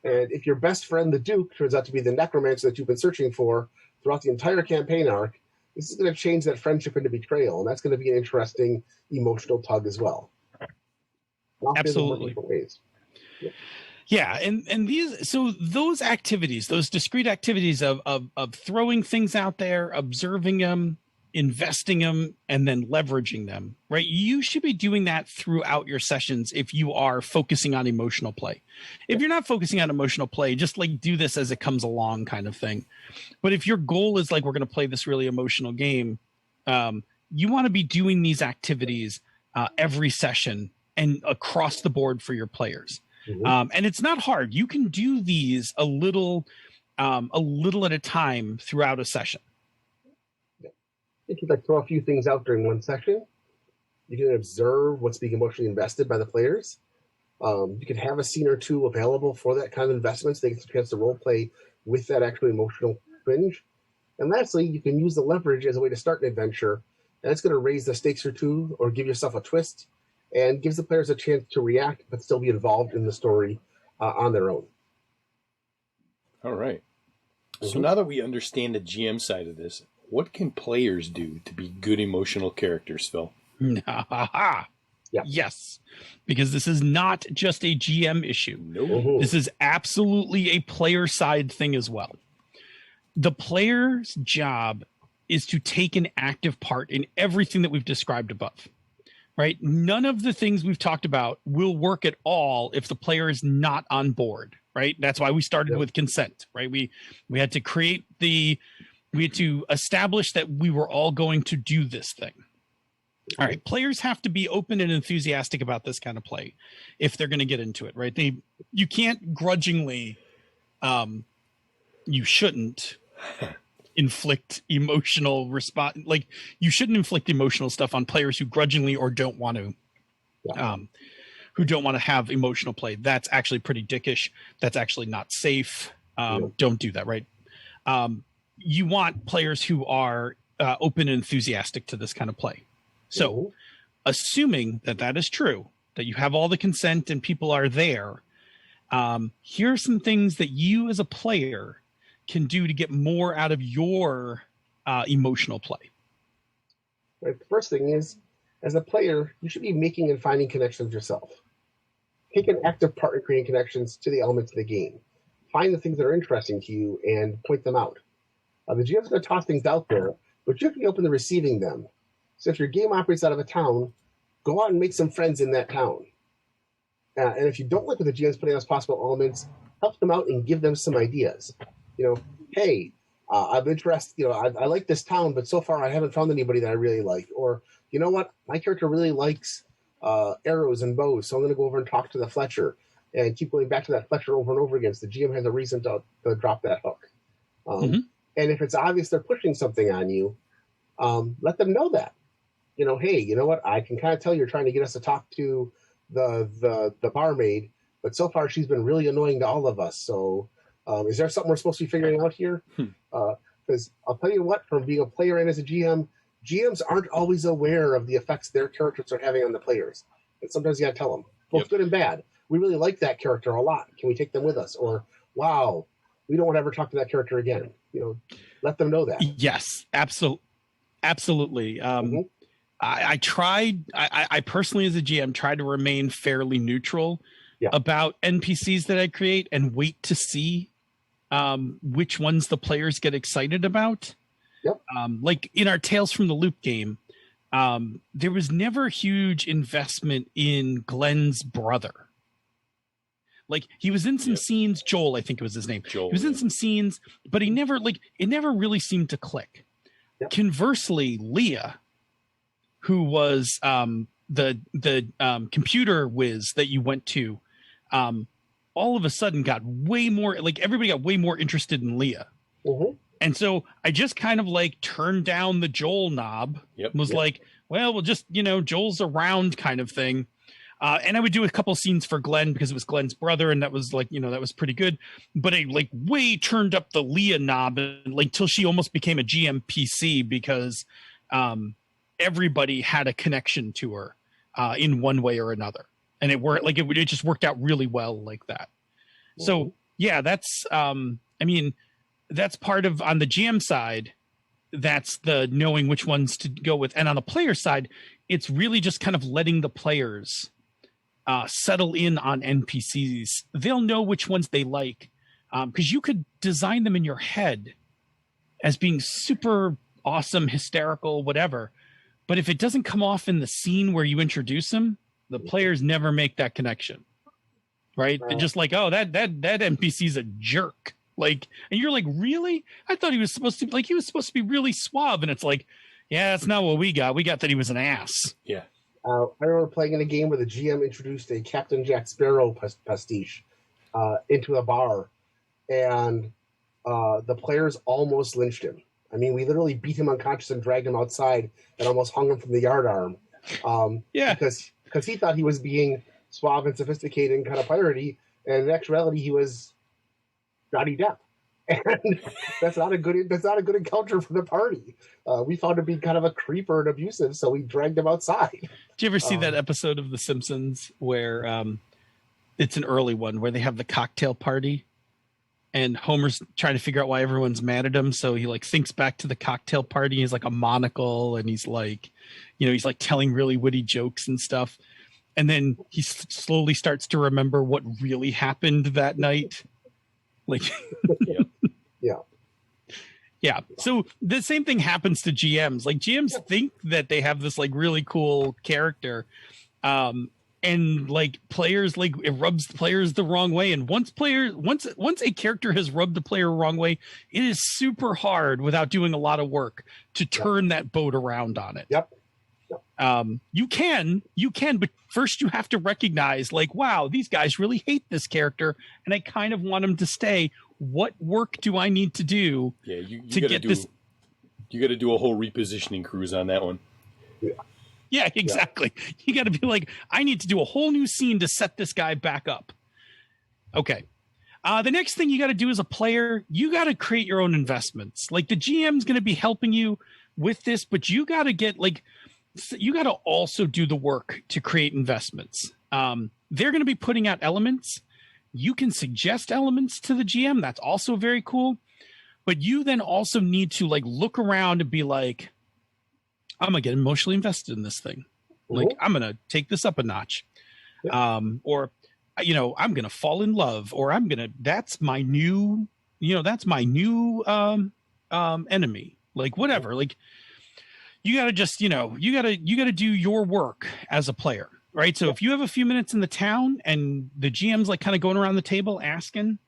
And if your best friend, the Duke, turns out to be the necromancer that you've been searching for throughout the entire campaign arc, this is going to change that friendship into betrayal. And that's going to be an interesting emotional tug as well. Absolutely. Ways. Yeah, and those activities, those discrete activities of throwing things out there, observing them, investing them, and then leveraging them, right? You should be doing that throughout your sessions if you are focusing on emotional play. If you're not focusing on emotional play, just like do this as it comes along kind of thing. But if your goal is like, we're going to play this really emotional game, you want to be doing these activities every session and across the board for your players. Mm-hmm. And it's not hard. You can do these a little at a time throughout a session. You can throw a few things out during one session. You can observe what's being emotionally invested by the players. You can have a scene or two available for that kind of investment so they get a chance to role play with that actual emotional cringe. And lastly, you can use the leverage as a way to start an adventure, and it's going to raise the stakes or two or give yourself a twist and gives the players a chance to react but still be involved in the story on their own. All right. Mm-hmm. So now that we understand the GM side of this, what can players do to be good emotional characters, Phil? Yeah. Yes, because this is not just a GM issue. No. Mm-hmm. This is absolutely a player side thing as well. The player's job is to take an active part in everything that we've described above. Right? None of the things we've talked about will work at all if the player is not on board, right? That's why we started with consent, right? We had to establish that we were all going to do this thing. All right, players have to be open and enthusiastic about this kind of play if they're going to get into it, right? You can't grudgingly, you shouldn't inflict emotional response. Like, you shouldn't inflict emotional stuff on players who grudgingly or don't want to, who don't want to have emotional play. That's actually pretty dickish. That's actually not safe. Don't do that, right? You want players who are open and enthusiastic to this kind of play. So, assuming that is true, that you have all the consent and people are there, here are some things that you as a player can do to get more out of your emotional play. Right. The first thing is, as a player, you should be making and finding connections yourself. Take an active part in creating connections to the elements of the game. Find the things that are interesting to you and point them out. The GM's going to toss things out there, but you have to be open to receiving them. So if your game operates out of a town, go out and make some friends in that town. And if you don't like what the GM's putting out as possible elements, help them out and give them some ideas. Hey, I'm interested, I like this town, but so far I haven't found anybody that I really like. Or, you know what, my character really likes arrows and bows, so I'm going to go over and talk to the Fletcher and keep going back to that Fletcher over and over again. So the GM has a reason to drop that hook. And if it's obvious they're pushing something on you, let them know that. Hey, you know what, I can kind of tell you're trying to get us to talk to the barmaid, but so far she's been really annoying to all of us. So is there something we're supposed to be figuring out here? Because I'll tell you what, from being a player and as a GM, GMs aren't always aware of the effects their characters are having on the players. And sometimes you got to tell them, both good and bad. We really like that character a lot. Can we take them with us? Or, wow, we don't want to ever talk to that character again. Let them know that. Yes, absolutely. I personally, as a GM, tried to remain fairly neutral about NPCs that I create and wait to see which ones the players get excited about. Like in our Tales from the Loop game, there was never a huge investment in Glenn's brother. Like, he was in some scenes, Joel, I think it was his name. Joel, he was in some scenes, but it never really seemed to click. Conversely, Leah, who was the computer whiz that you went to, all of a sudden got way more, like, everybody got way more interested in Leah. And so I just kind of like turned down the Joel knob. Like, well, we'll just, Joel's around kind of thing. And I would do a couple scenes for Glenn because it was Glenn's brother, and that was like, that was pretty good. But I like way turned up the Leah knob, and like till she almost became a GM PC because everybody had a connection to her in one way or another, and it worked. Like it just worked out really well like that. Mm-hmm. So yeah, that's that's part of on the GM side. That's the knowing which ones to go with, and on the player side, it's really just kind of letting the players settle in on NPCs. They'll know which ones they like because you could design them in your head as being super awesome, hysterical, whatever. But if it doesn't come off in the scene where you introduce them, the players never make that connection, right? They're just like, oh, that NPC's a jerk. Like, and you're like, really? I thought he was supposed to be really suave. And it's like, yeah, that's not what we got. We got that he was an ass. Yeah. I remember playing in a game where the GM introduced a Captain Jack Sparrow pastiche into a bar, and the players almost lynched him. I mean, we literally beat him unconscious and dragged him outside and almost hung him from the yardarm. Because he thought he was being suave and sophisticated and kind of piratey, and in actuality, he was Johnny Depp. And that's not a good encounter for the party. We found him to be kind of a creeper and abusive, so we dragged him outside. Did you ever see that episode of The Simpsons where it's an early one where they have the cocktail party and Homer's trying to figure out why everyone's mad at him, so he like thinks back to the cocktail party. He's like a monocle and he's like, he's like telling really witty jokes and stuff, and then he slowly starts to remember what really happened that night. Like, yeah. So the same thing happens to GMs. Like GMs think that they have this like really cool character, and like players, like it rubs players the wrong way. And once a character has rubbed the player the wrong way, it is super hard without doing a lot of work to turn that boat around on it. Yep. You can, but first you have to recognize like, wow, these guys really hate this character and I kind of want them to stay. What work do I need to do to get this? You got to do a whole repositioning cruise on that one. Yeah, exactly. Yeah. You got to be like, I need to do a whole new scene to set this guy back up. Okay. The next thing you got to do as a player, you got to create your own investments. Like the GM's going to be helping you with this, but you got to get like, you got to also do the work to create investments. They're going to be putting out elements. You can suggest elements to the GM. That's also very cool. But you then also need to like look around and be like, I'm going to get emotionally invested in this thing. Like, I'm going to take this up a notch. Yeah. Or, I'm going to fall in love, or that's my new enemy. Like, whatever. Like, you got to just, you got to do your work as a player, right? So if you have a few minutes in the town and the GM's like kind of going around the table asking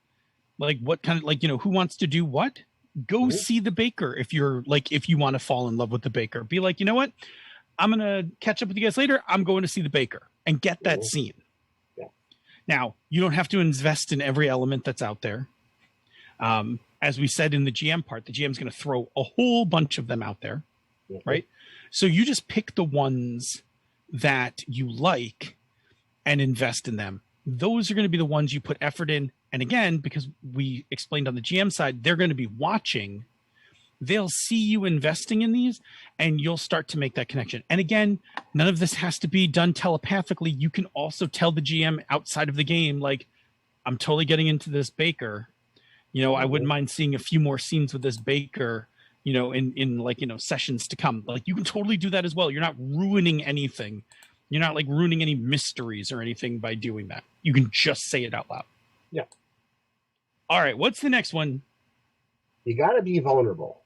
like what kind of like, who wants to do what, go see the baker. If you want to fall in love with the baker, be like, you know what? I'm going to catch up with you guys later. I'm going to see the baker and get that scene. Yeah. Now, you don't have to invest in every element that's out there. As we said in the GM part, the GM's going to throw a whole bunch of them out there. Right. So you just pick the ones that you like and invest in them. Those are going to be the ones you put effort in. And again, because we explained on the GM side, they're going to be watching. They'll see you investing in these and you'll start to make that connection. And again, none of this has to be done telepathically. You can also tell the GM outside of the game, like, I'm totally getting into this baker. I wouldn't mind seeing a few more scenes with this baker. In like, sessions to come. Like you can totally do that as well. You're not ruining anything. You're not like ruining any mysteries or anything by doing that. You can just say it out loud. Yeah. All right. What's the next one? You got to be vulnerable.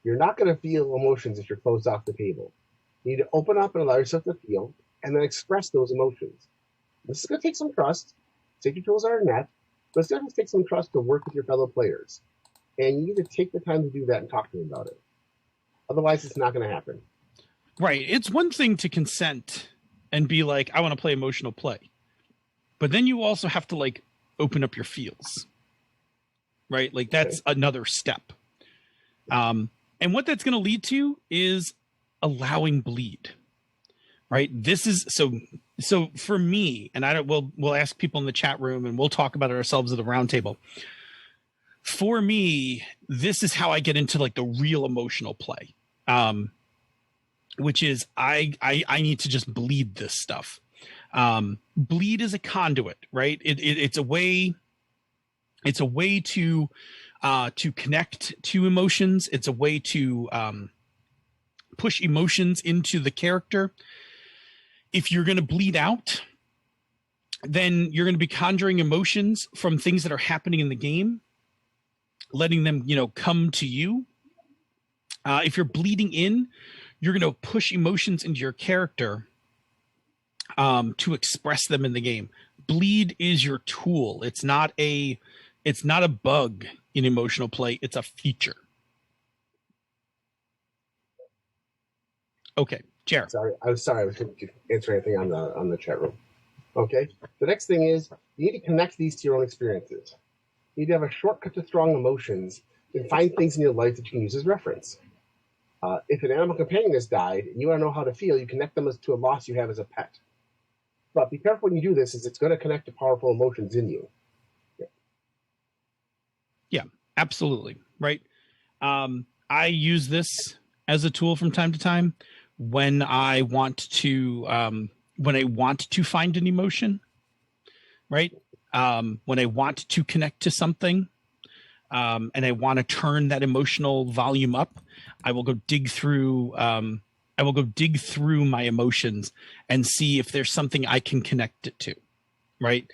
You're not going to feel emotions if you're closed off the table. You need to open up and allow yourself to feel and then express those emotions. This is going to take some trust. Safety tools are a net, but it's going to take some trust to work with your fellow players. And you need to take the time to do that and talk to them about it. Otherwise, it's not going to happen. Right. It's one thing to consent and be like, I want to play emotional play. But then you also have to like open up your feels. Right? Like that's another step. And what that's going to lead to is allowing bleed. Right? This is so So for me, and we'll ask people in the chat room and we'll talk about it ourselves at the round table. For me, this is how I get into like the real emotional play. Which is I need to just bleed this stuff. Bleed is a conduit, right? It's a way to connect to emotions. It's a way to push emotions into the character. If you're going to bleed out, then you're going to be conjuring emotions from things that are happening in the game, letting them, come to you. If you're bleeding in, you're going to push emotions into your character to express them in the game. Bleed is your tool. It's not a bug in emotional play. It's a feature. Okay, Jared. I was couldn't answer anything on the chat room. Okay. The next thing is you need to connect these to your own experiences. You need to have a shortcut to strong emotions and find things in your life that you can use as reference. If an animal companion has died and you want to know how to feel, you connect them to a loss you have as a pet. But be careful when you do this, as it's going to connect to powerful emotions in you. Yeah, absolutely. Right. I use this as a tool from time to time when I want to find an emotion, right? When I want to connect to something, and I want to turn that emotional volume up, I will go dig through my emotions and see if there's something I can connect it to, right?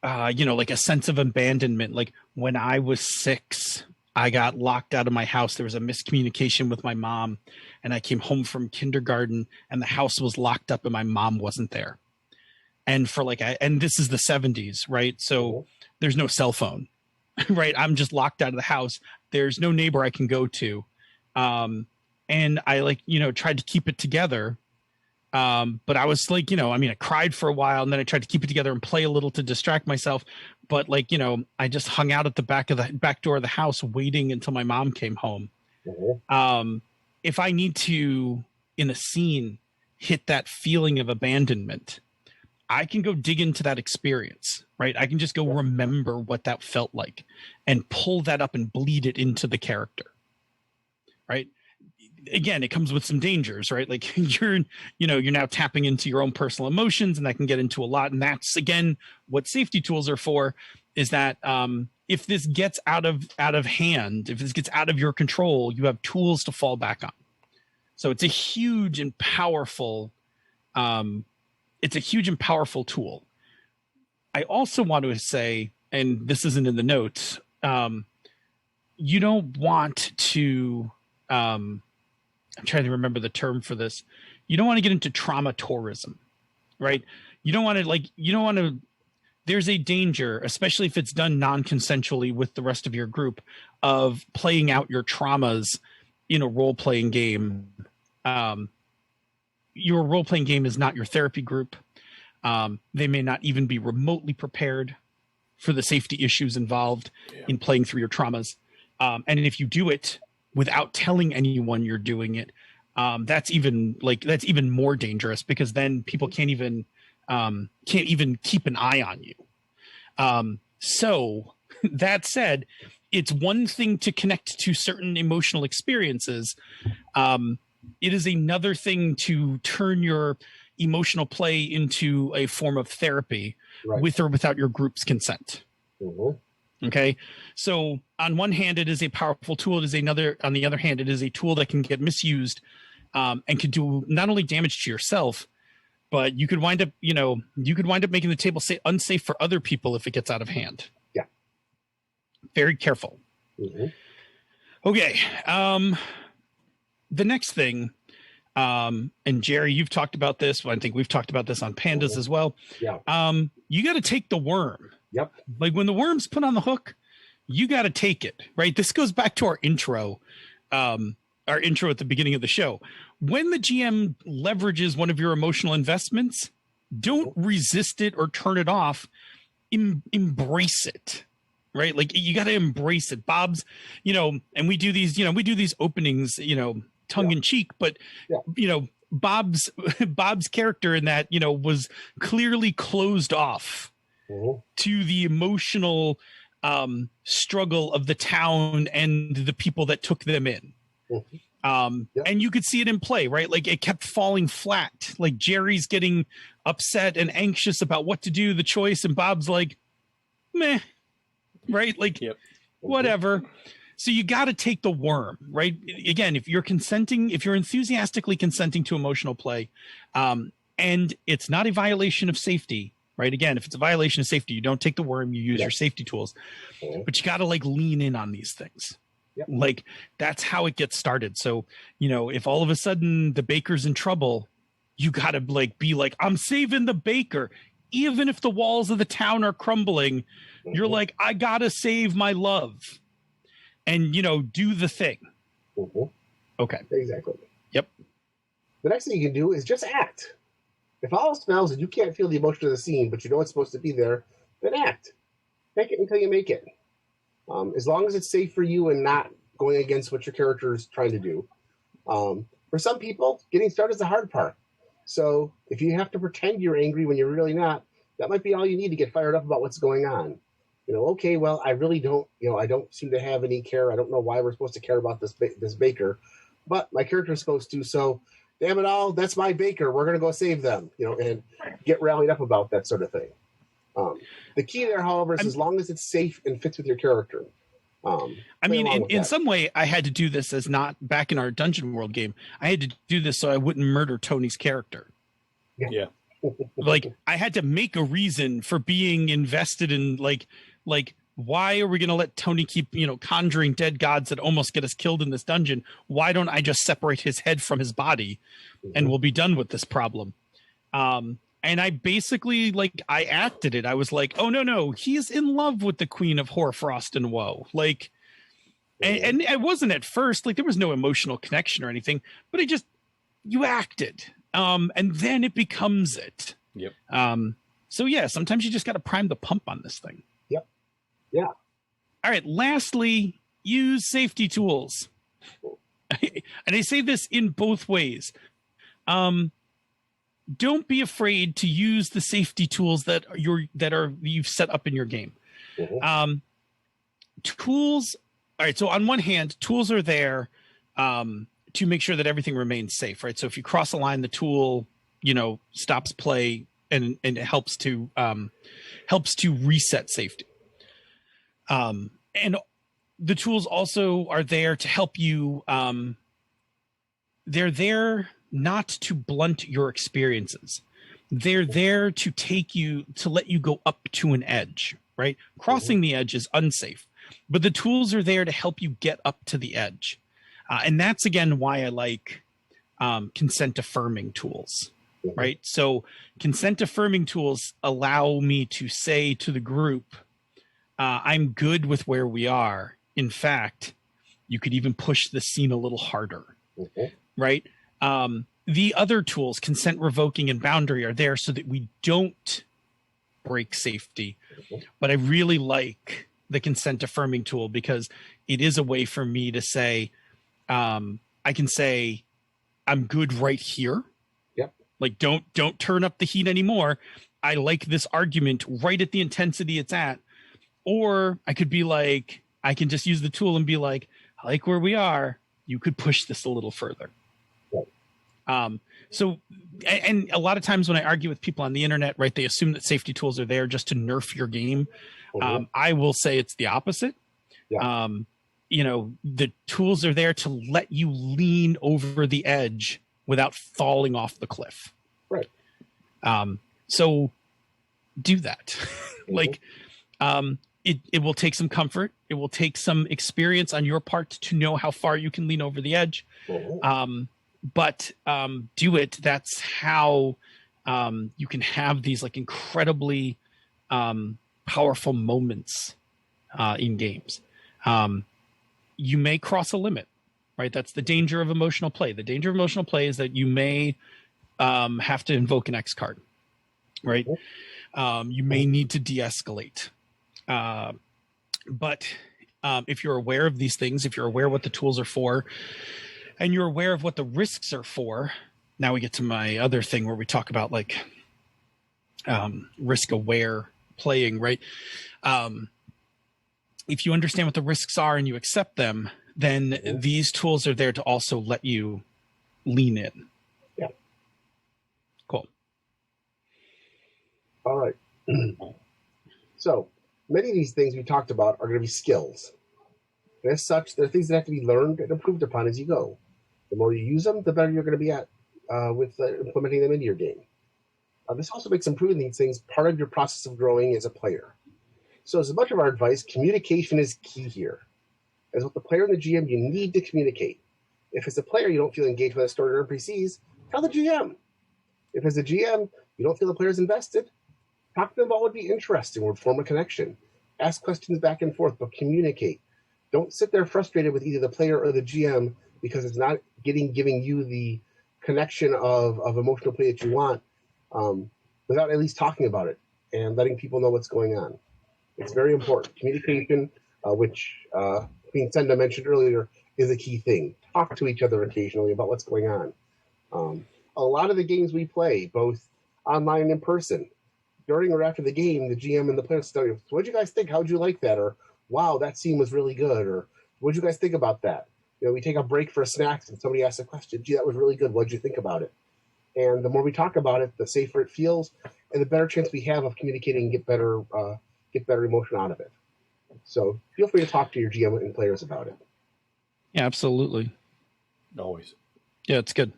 Like a sense of abandonment. Like when I was 6, I got locked out of my house. There was a miscommunication with my mom, and I came home from kindergarten and the house was locked up and my mom wasn't there. And and this is the 70s, right? So there's no cell phone, right? I'm just locked out of the house. There's no neighbor I can go to. And I tried to keep it together. But I was I cried for a while and then I tried to keep it together and play a little to distract myself. But I just hung out at the back door of the house waiting until my mom came home. If I need to, in a scene, hit that feeling of abandonment, I can go dig into that experience, right? I can just go remember what that felt like and pull that up and bleed it into the character, right? Again, it comes with some dangers, right? Like you're now tapping into your own personal emotions, and that can get into a lot. And that's, again, what safety tools are for, is that if this gets out of hand, if this gets out of your control, you have tools to fall back on. So it's a huge and powerful tool. I also want to say, and this isn't in the notes, you don't want to, I'm trying to remember the term for this. You don't want to get into trauma tourism, right? You don't want to, there's a danger, especially if it's done non-consensually with the rest of your group, of playing out your traumas in a role-playing game. Your role-playing game is not your therapy group. They may not even be remotely prepared for the safety issues involved in playing through your traumas. And if you do it without telling anyone you're doing it, that's even more dangerous, because then people can't even keep an eye on you. So that said, it's one thing to connect to certain emotional experiences. It is another thing to turn your emotional play into a form of therapy, right, with or without your group's consent. Okay. So on one hand, it is a powerful tool. On the other hand, it is a tool that can get misused, and can do not only damage to yourself, but you could wind up making the table unsafe for other people if it gets out of hand. Yeah. Very careful. Okay. The next thing, and Jerry, you've talked about this. I think we've talked about this on Pandas as well. Yeah. You got to take the worm. Yep. Like when the worm's put on the hook, you got to take it, right? This goes back to our intro at the beginning of the show. When the GM leverages one of your emotional investments, don't resist it or turn it off. Embrace it, right? Like you got to embrace it. Bob's, and we do these openings, tongue in cheek, but Bob's character in that, was clearly closed off to the emotional struggle of the town and the people that took them in. And you could see it in play, right? Like it kept falling flat. Like Jerry's getting upset and anxious about what to do, the choice, and Bob's like, meh, right? Like, whatever. So you got to take the worm, right? Again, if you're enthusiastically consenting to emotional play, and it's not a violation of safety, right? Again, if it's a violation of safety, you don't take the worm, you use your safety tools, but you got to like lean in on these things. Like that's how it gets started. So, if all of a sudden the baker's in trouble, you got to like be like, I'm saving the baker. Even if the walls of the town are crumbling, you're like, I got to save my love. And, do the thing. Okay. Exactly. Yep. The next thing you can do is just act. If all else fails and you can't feel the emotion of the scene, but you know it's supposed to be there, then act. Make it until you make it. As long as it's safe for you and not going against what your character is trying to do. For some people, getting started is the hard part. So if you have to pretend you're angry when you're really not, that might be all you need to get fired up about what's going on. Okay, well, I really don't, I don't seem to have any care. I don't know why we're supposed to care about this baker, but my character's supposed to. So, damn it all, that's my baker. We're going to go save them, and get rallied up about that sort of thing. The key there, however, is as long as it's safe and fits with your character. In some way, I had to do this as not back in our Dungeon World game. I had to do this so I wouldn't murder Tony's character. Yeah. Like I had to make a reason for being invested in like why are we going to let Tony keep conjuring dead gods that almost get us killed in this dungeon? Why don't I just separate his head from his body and we'll be done with this problem? And I basically I acted it. I was like, oh no, he's in love with the Queen of Hoarfrost and Woe. Like, and it wasn't at first, there was no emotional connection or anything, but you acted. And then it becomes it. Yep. So yeah, sometimes you just got to prime the pump on this thing. Yep. Yeah. All right. Lastly, use safety tools. And I say this in both ways. Don't be afraid to use the safety tools that you've set up in your game. Tools. All right. So on one hand, tools are there to make sure that everything remains safe, right? So if you cross a line, the tool, stops play and it helps to reset safety. And the tools also are there to help you. They're there not to blunt your experiences. They're there to let you go up to an edge, right? Crossing the edge is unsafe, but the tools are there to help you get up to the edge. And that's, again, why I like consent affirming tools, right? So consent affirming tools allow me to say to the group, I'm good with where we are. In fact, you could even push the scene a little harder, right? The other tools, consent revoking and boundary, are there so that we don't break safety. But I really like the consent affirming tool because it is a way for me to say, I can say, I'm good right here. Yep. Like, don't turn up the heat anymore. I like this argument right at the intensity it's at. Or I could be like, I can just use the tool and be like, I like where we are. You could push this a little further. So, and a lot of times when I argue with people on the internet, right, they assume that safety tools are there just to nerf your game. I will say it's the opposite. Yeah. The tools are there to let you lean over the edge without falling off the cliff. Right. So do that. It will take some comfort. It will take some experience on your part to know how far you can lean over the edge. But do it. That's how you can have these incredibly powerful moments in games. You may cross a limit, right? That's the danger of emotional play. The danger of emotional play is that you may have to invoke an X card, right? You may need to de-escalate. But if you're aware of these things, if you're aware what the tools are for, and you're aware of what the risks are for, now we get to my other thing where we talk about like risk aware playing, right? If you understand what the risks are and you accept them, then these tools are there to also let you lean in. Yeah. Cool. All right. So many of these things we talked about are going to be skills. And as such, they're things that have to be learned and improved upon as you go. The more you use them, the better you're going to be at with implementing them into your game. This also makes improving these things part of your process of growing as a player. So as much of our advice, communication is key here. As with the player and the GM, you need to communicate. If as a player you don't feel engaged with the story or NPCs, tell the GM. If as a GM you don't feel the player's invested, talk to them about what would be interesting or form a connection. Ask questions back and forth, but communicate. Don't sit there frustrated with either the player or the GM because it's not giving you the connection of emotional play that you want without at least talking about it and letting people know what's going on. It's very important. Communication, which Queen Senda mentioned earlier, is a key thing. Talk to each other occasionally about what's going on. A lot of the games we play, both online and in person, during or after the game, the GM and the players tell you, "What did you guys think? How'd you like that?" Or, "Wow, that scene was really good." Or, "What did you guys think about that?" You know, we take a break for snacks and somebody asks a question. "Gee, that was really good. What did you think about it?" And the more we talk about it, the safer it feels, and the better chance we have of communicating and get better emotion out of it. So feel free to talk to your GM and players about it. Yeah, absolutely. Always. Yeah, it's good.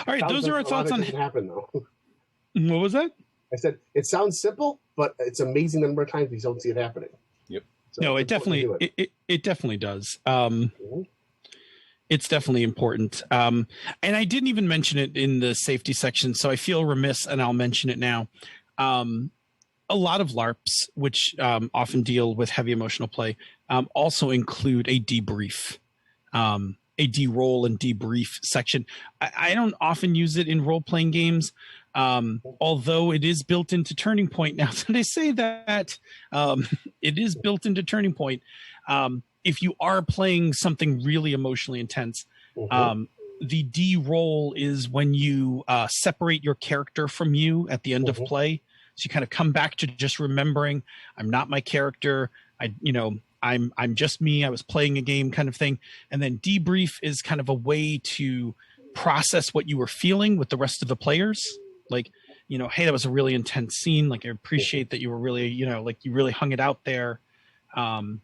All right, those are our thoughts on. Doesn't happen though. What was that? I said it sounds simple, but it's amazing the number of times we don't see it happening. Yep. So No, it definitely it definitely does. It's definitely important. And I didn't even mention it in the safety section, so I feel remiss, and I'll mention it now. A lot of LARPs, which often deal with heavy emotional play, also include a debrief, a de-roll and debrief section. I don't often use it in role-playing games, although it is built into Turning Point. Now that I say that, it is built into Turning Point. If you are playing something really emotionally intense, the de-roll is when you separate your character from you at the end of play. So you kind of come back to just remembering, I'm not my character. I'm just me. I was playing a game kind of thing. And then debrief is kind of a way to process what you were feeling with the rest of the players. Like, hey, that was a really intense scene. Like, I appreciate that you were really, like you really hung it out there. And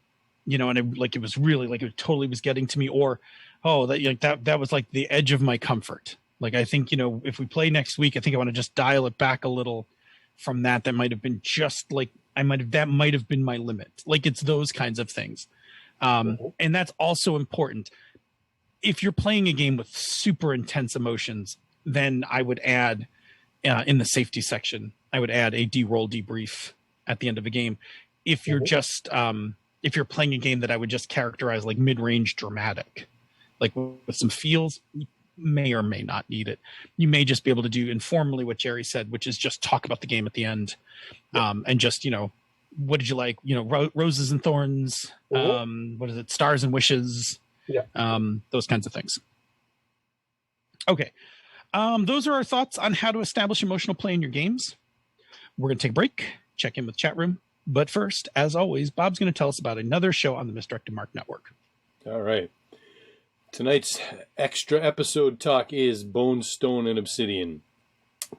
it was really like, it totally was getting to me. Or, oh, that was like the edge of my comfort. Like, I think, if we play next week, I think I want to just dial it back a little from that. That might have been just like, that might have been my limit. Like, it's those kinds of things. And that's also important. If you're playing a game with super intense emotions, then I would add in the safety section, I would add a de-roll debrief at the end of a game. If you're just, if you're playing a game that I would just characterize like mid-range dramatic, like with some feels, you may or may not need it. You may just be able to do informally what Jerry said, which is just talk about the game at the end. And just, what did you like? Roses and Thorns. What is it? Stars and Wishes. Those kinds of things. Okay. Those are our thoughts on how to establish emotional play in your games. We're going to take a break, check in with chat room. But first, as always, Bob's going to tell us about another show on the Misdirected Mark Network. All right. Tonight's extra episode talk is Bone, Stone, and Obsidian.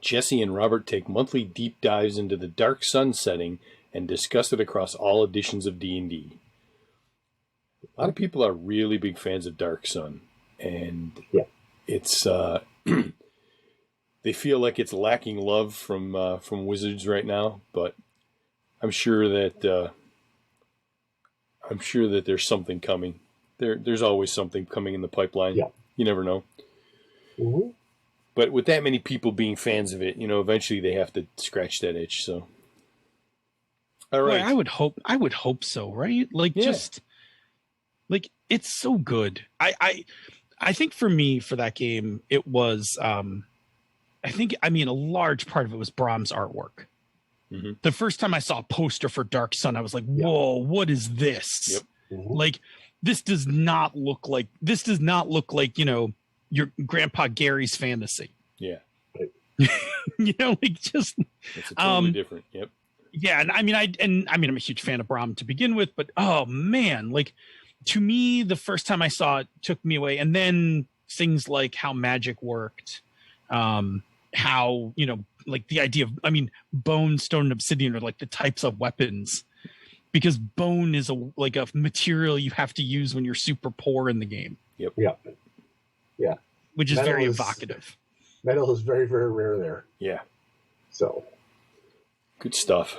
Jesse and Robert take monthly deep dives into the Dark Sun setting and discuss it across all editions of D&D. A lot of people are really big fans of Dark Sun, and it's they feel like it's lacking love from Wizards right now, but I'm sure that there's something coming. There's always something coming in the pipeline. Yeah. You never know. But with that many people being fans of it, eventually they have to scratch that itch. So, all right. Boy, I would hope so, right? Like, just like, it's so good. I think for me, for that game, it was, a large part of it was Brahms' artwork. The first time I saw a poster for Dark Sun, I was like, whoa, what is this? Like, this does not look like, your grandpa Gary's fantasy. Yeah. You know, like just it's totally different. Yep. Yeah, and I mean I'm a huge fan of Brahm to begin with, but oh man, like to me the first time I saw it took me away, and then things like how magic worked, how, you know, like the idea of, I mean, bone, stone, and obsidian are like the types of weapons, because bone is a material you have to use when you're super poor in the game. Yep. Yeah. Which is very evocative. Metal is very, very rare there. Yeah. So. Good stuff.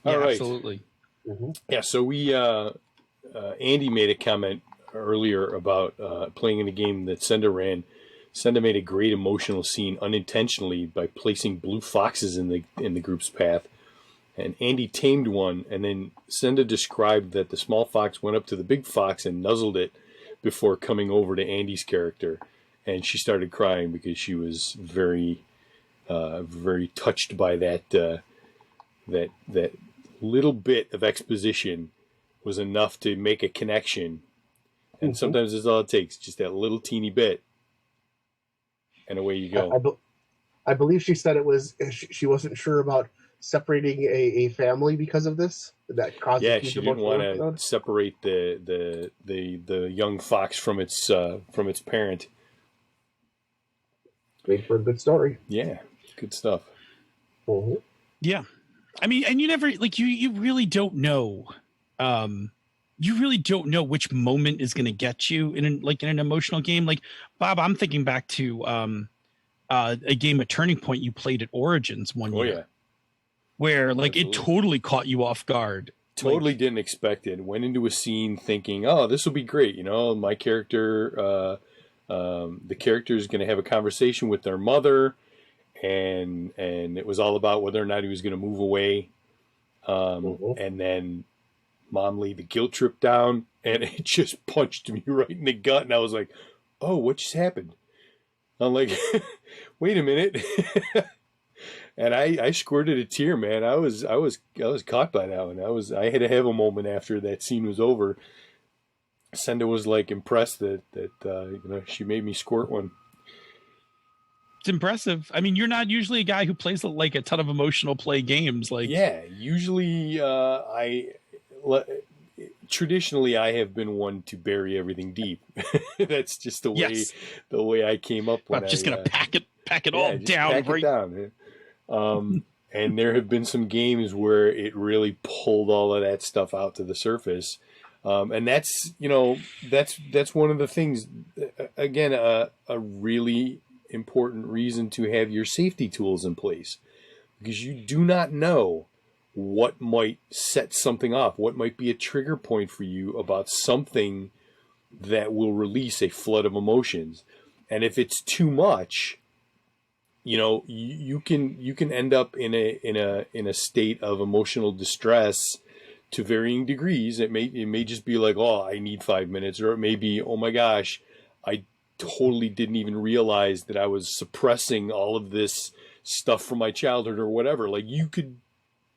Yeah, All right. Absolutely. Mm-hmm. Yeah, so we, Andy made a comment earlier about playing in a game that Senda ran. Senda made a great emotional scene unintentionally by placing blue foxes in the group's path. And Andy tamed one, and then Senda described that the small fox went up to the big fox and nuzzled it before coming over to Andy's character. And she started crying because she was very, very touched by that little bit of exposition was enough to make a connection. And sometimes that's all it takes, just that little teeny bit. And away you go. I believe she said it was, she wasn't sure about separating a family because of this. That caused she didn't want to separate the young fox from its parent. Made for a good story. Yeah, good stuff. Mm-hmm. Yeah, I mean, and you never like you really don't know. You really don't know which moment is going to get you in an emotional game. Like Bob, I'm thinking back to a game at Turning Point you played at Origins one year. Oh yeah, where like Absolutely. It totally caught you off guard. Totally didn't expect it. Went into a scene thinking, "Oh, this will be great." You know, my character, the character is going to have a conversation with their mother, and it was all about whether or not he was going to move away. And then Mom laid the guilt trip down, and it just punched me right in the gut, and I was like, "Oh, what just happened?" I'm like, "Wait a minute." And I squirted a tear, man. I was caught by that one. I had to have a moment after that scene was over. Senda was like impressed that she made me squirt one. It's impressive. I mean, you're not usually a guy who plays like a ton of emotional play games. Like, yeah, usually traditionally I have been one to bury everything deep. That's just the way I came up with. I'm just gonna pack it all down. Pack it down. And there have been some games where it really pulled all of that stuff out to the surface. And that's one of the things, again, a really important reason to have your safety tools in place, because you do not know what might set something off, what might be a trigger point for you about something that will release a flood of emotions. And if it's too much, you can end up in a state of emotional distress to varying degrees. It may just be like, oh, I need 5 minutes, or it may be, oh my gosh, I totally didn't even realize that I was suppressing all of this stuff from my childhood or whatever. Like, you could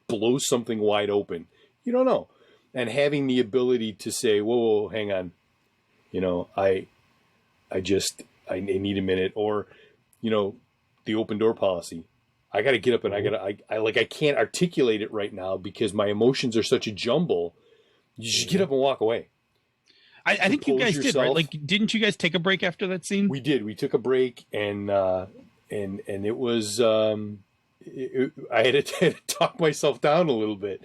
blow something wide open. You don't know. And having the ability to say, whoa, hang on, I need a minute, or, the open door policy. I got to get up and I can't articulate it right now because my emotions are such a jumble. You just get up and walk away. I think you guys did, right? Like, didn't you guys take a break after that scene? We did. We took a break, and it was I had to talk myself down a little bit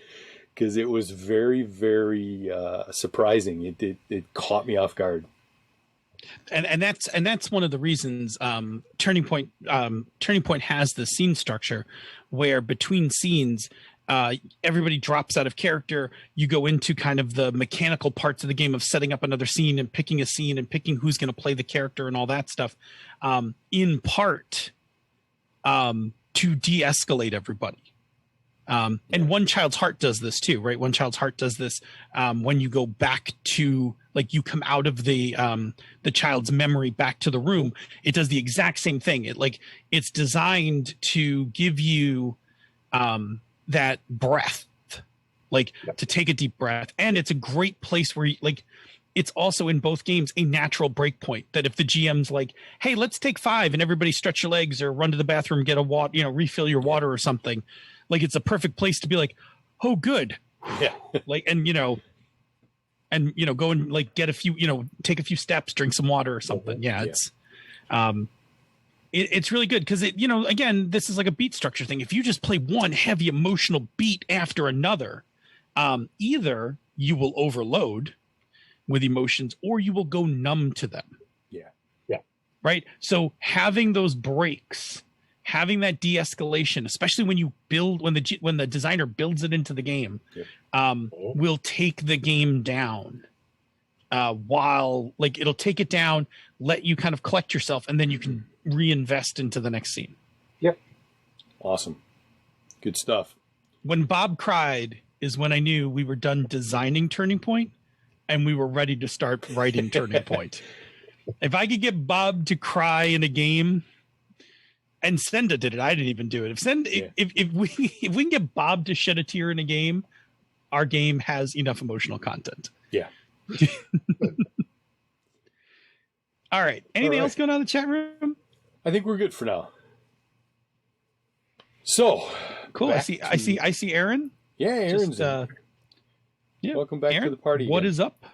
because it was very, very surprising. It caught me off guard. And that's one of the reasons Turning Point has the scene structure where between scenes everybody drops out of character. You go into kind of the mechanical parts of the game of setting up another scene and picking a scene and picking who's going to play the character and all that stuff, in part to de-escalate everybody. And One Child's Heart does this too, right? One Child's Heart does this when you go back to, like, you come out of the child's memory back to the room. It does the exact same thing. It's designed to give you that breath, to take a deep breath. And it's a great place where it's also in both games a natural break point that if the GM's like, hey, let's take 5 and everybody stretch your legs or run to the bathroom, get a water, refill your water or something. Like it's a perfect place to be like, oh, good. Yeah. Like, and go and like get a few, take a few steps, drink some water or something. Yeah. It's really good because again, this is like a beat structure thing. If you just play one heavy emotional beat after another, either you will overload with emotions or you will go numb to them. Yeah. Right. So having those breaks, having that de-escalation, especially when you build, when the designer builds it into the game, will take the game down. While like it'll take it down, let you kind of collect yourself, and then you can reinvest into the next scene. Yep. Awesome. Good stuff. When Bob cried is when I knew we were done designing Turning Point and we were ready to start writing Turning Point. If I could get Bob to cry in a game, and Senda did it, I didn't even do it. If we can get Bob to shed a tear in a game, our game has enough emotional content. Yeah. All right. Anything else going on in the chat room? I think we're good for now. So cool. I see Aaron. Yeah, Aaron's welcome back to the party. What again. Is up?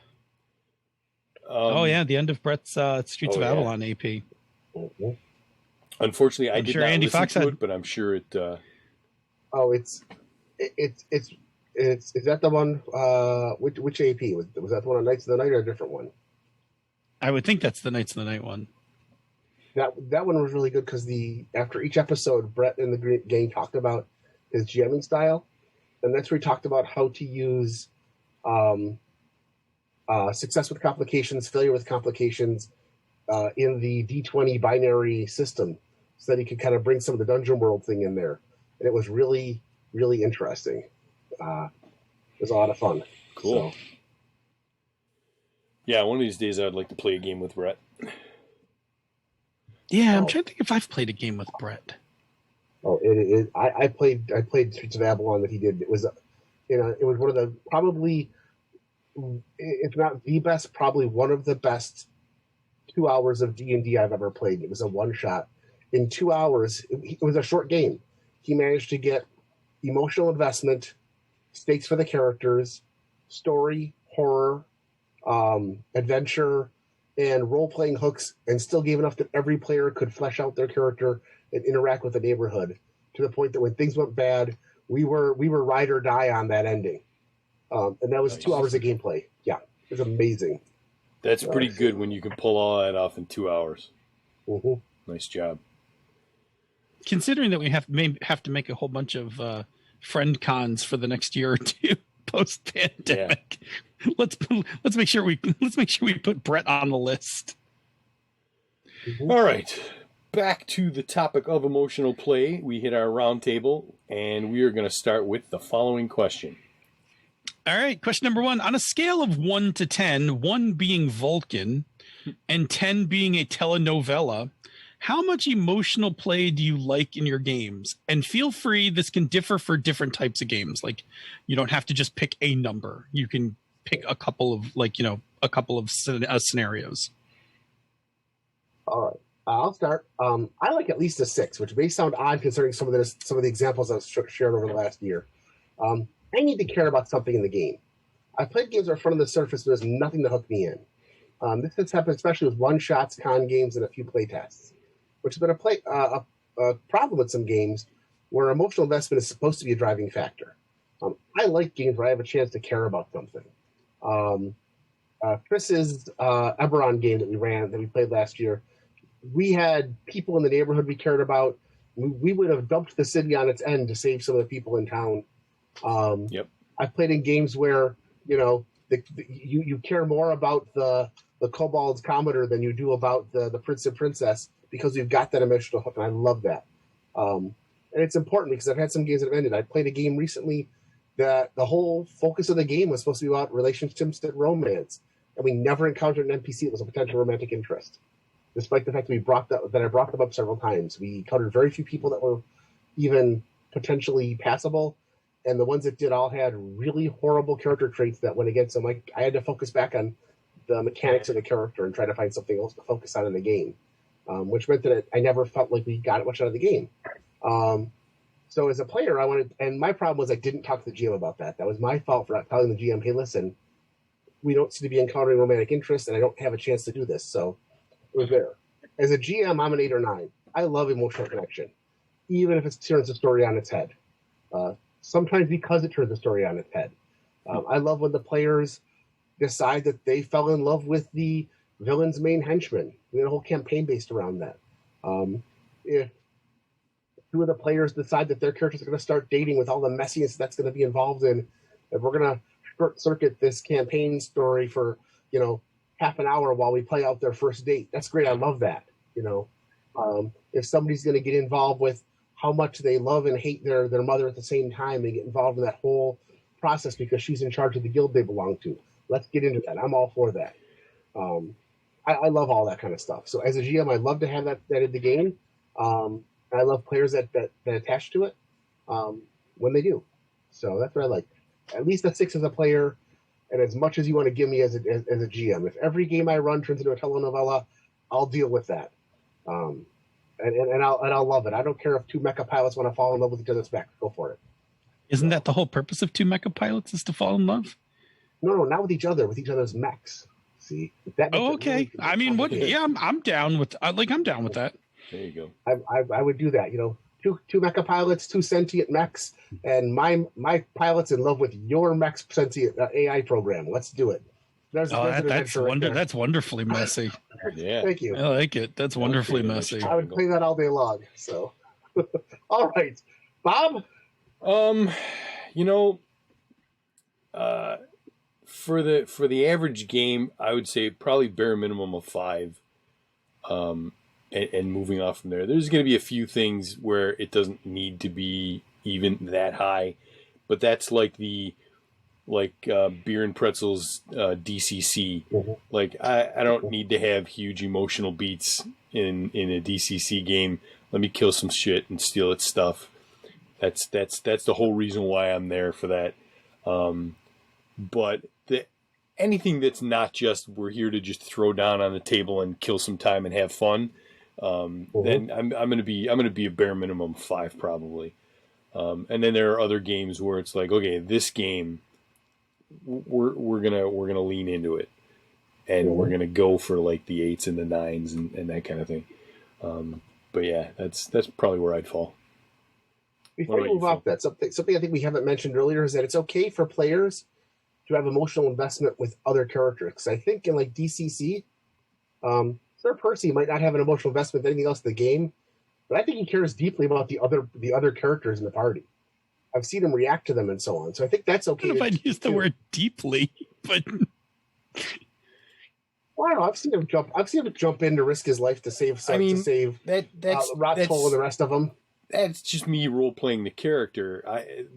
The end of Brett's Streets of Avalon AP. Unfortunately, I did not Andy listen Fox to it, but I'm sure it. It's is that the one? Which AP was that the one on Knights of the Night or a different one? I would think that's the Knights of the Night one. That one was really good because after each episode, Brett and the gang talked about his GMing style, and that's where he talked about how to use success with complications, failure with complications in the D20 binary system, so that he could kind of bring some of the Dungeon World thing in there, and it was really, really interesting. It was a lot of fun. Cool. So. Yeah, one of these days I'd like to play a game with Brett. Yeah, I'm trying to think if I've played a game with Brett. Oh, I played Streets of Avalon that he did. It was, it was one of the probably, if not the best, probably one of the best 2 hours of D&D I've ever played. It was a one shot. In 2 hours, it was a short game. He managed to get emotional investment, stakes for the characters, story, horror, adventure, and role-playing hooks, and still gave enough that every player could flesh out their character and interact with the neighborhood, to the point that when things went bad, we were ride or die on that ending. And that was 2 hours of gameplay. Yeah, it was amazing. That's pretty good when you can pull all that off in 2 hours. Mm-hmm. Nice job. Considering that we have to make a whole bunch of friend cons for the next year or two post pandemic, let's make sure we put Brett on the list. Mm-hmm. All right, back to the topic of emotional play. We hit our round table, and we are going to start with the following question. All right, question number 1. On a scale of 1 to 10, 1 being Vulcan and 10 being a telenovela, how much emotional play do you like in your games? And feel free, this can differ for different types of games. Like, you don't have to just pick a number. You can pick a couple of scenarios. All right. I'll start. I like at least a 6, which may sound odd considering some of the examples I've shared over the last year. I need to care about something in the game. I've played games that are front of the surface, but there's nothing to hook me in. This has happened especially with one-shots, con games, and a few play tests, which has been a problem with some games where emotional investment is supposed to be a driving factor. I like games where I have a chance to care about something. Chris's Eberron game that we played last year, we had people in the neighborhood we cared about. We would have dumped the city on its end to save some of the people in town. I've played in games where you care more about the Kobold's Commodore than you do about the Prince and Princess, because we've got that emotional hook, and I love that. And it's important because I've had some games that have ended. I played a game recently that the whole focus of the game was supposed to be about relationships and romance, and we never encountered an NPC that was a potential romantic interest, despite the fact that I brought them up several times. We encountered very few people that were even potentially passable, and the ones that did all had really horrible character traits that went against them. Like, I had to focus back on the mechanics of the character and try to find something else to focus on in the game, which meant that I never felt like we got much out of the game. So as a player, and my problem was I didn't talk to the GM about that. That was my fault for not telling the GM, hey, listen, we don't seem to be encountering romantic interest, and I don't have a chance to do this. So it was there. As a GM, I'm an 8 or 9. I love emotional connection, even if it turns the story on its head. Sometimes because it turns the story on its head. I love when the players decide that they fell in love with the villain's main henchman. We had a whole campaign based around that. If two of the players decide that their characters are going to start dating with all the messiness that's going to be involved in, if we're going to short circuit this campaign story for, half an hour while we play out their first date, that's great. I love that. If somebody's going to get involved with how much they love and hate their mother at the same time and get involved in that whole process because she's in charge of the guild they belong to, let's get into that. I'm all for that. I love all that kind of stuff. So as a GM, I love to have that in the game. I love players that attach to it when they do. So that's what I like. At least a 6 as a player, and as much as you want to give me as a GM. If every game I run turns into a telenovela, I'll deal with that. And I'll love it. I don't care if 2 mecha pilots want to fall in love with each other's back. Go for it. Isn't that the whole purpose of 2 mecha pilots, is to fall in love? No, not with each other, with each other's mechs. See? Okay. Really, I mean, what? Yeah, I'm down with. I'm down with that. There you go. I would do that. 2 mecha pilots, 2 sentient mechs, and my pilot's in love with your mech's sentient AI program. Let's do it. That's wonderfully messy. Yeah. Thank you. I like it. That's wonderfully messy. I would play that all day long. So, all right, Bob. For the average game, I would say probably bare minimum of 5. And moving off from there, there's going to be a few things where it doesn't need to be even that high, but that's like Beer and Pretzels DCC. Mm-hmm. Like I don't need to have huge emotional beats in a DCC game. Let me kill some shit and steal its stuff. That's the whole reason why I'm there for that. But anything that's not just we're here to just throw down on the table and kill some time and have fun. Then I'm gonna be a bare minimum 5 probably, and then there are other games where it's like, okay, this game we're gonna lean into it, and we're gonna go for like the 8s and the 9s and that kind of thing. But yeah, that's probably where I'd fall. Before you move off that, something I think we haven't mentioned earlier is that it's okay for players to have emotional investment with other characters. Because I think in like DCC, Sir Percy might not have an emotional investment with anything else in the game, but I think he cares deeply about the other characters in the party. I've seen him react to them and so on. So I think that's okay. I don't know if I'd use the word deeply, but well, I don't know. I've seen him jump in to risk his life to save Ratzol and the rest of them. That's just me role playing the character. I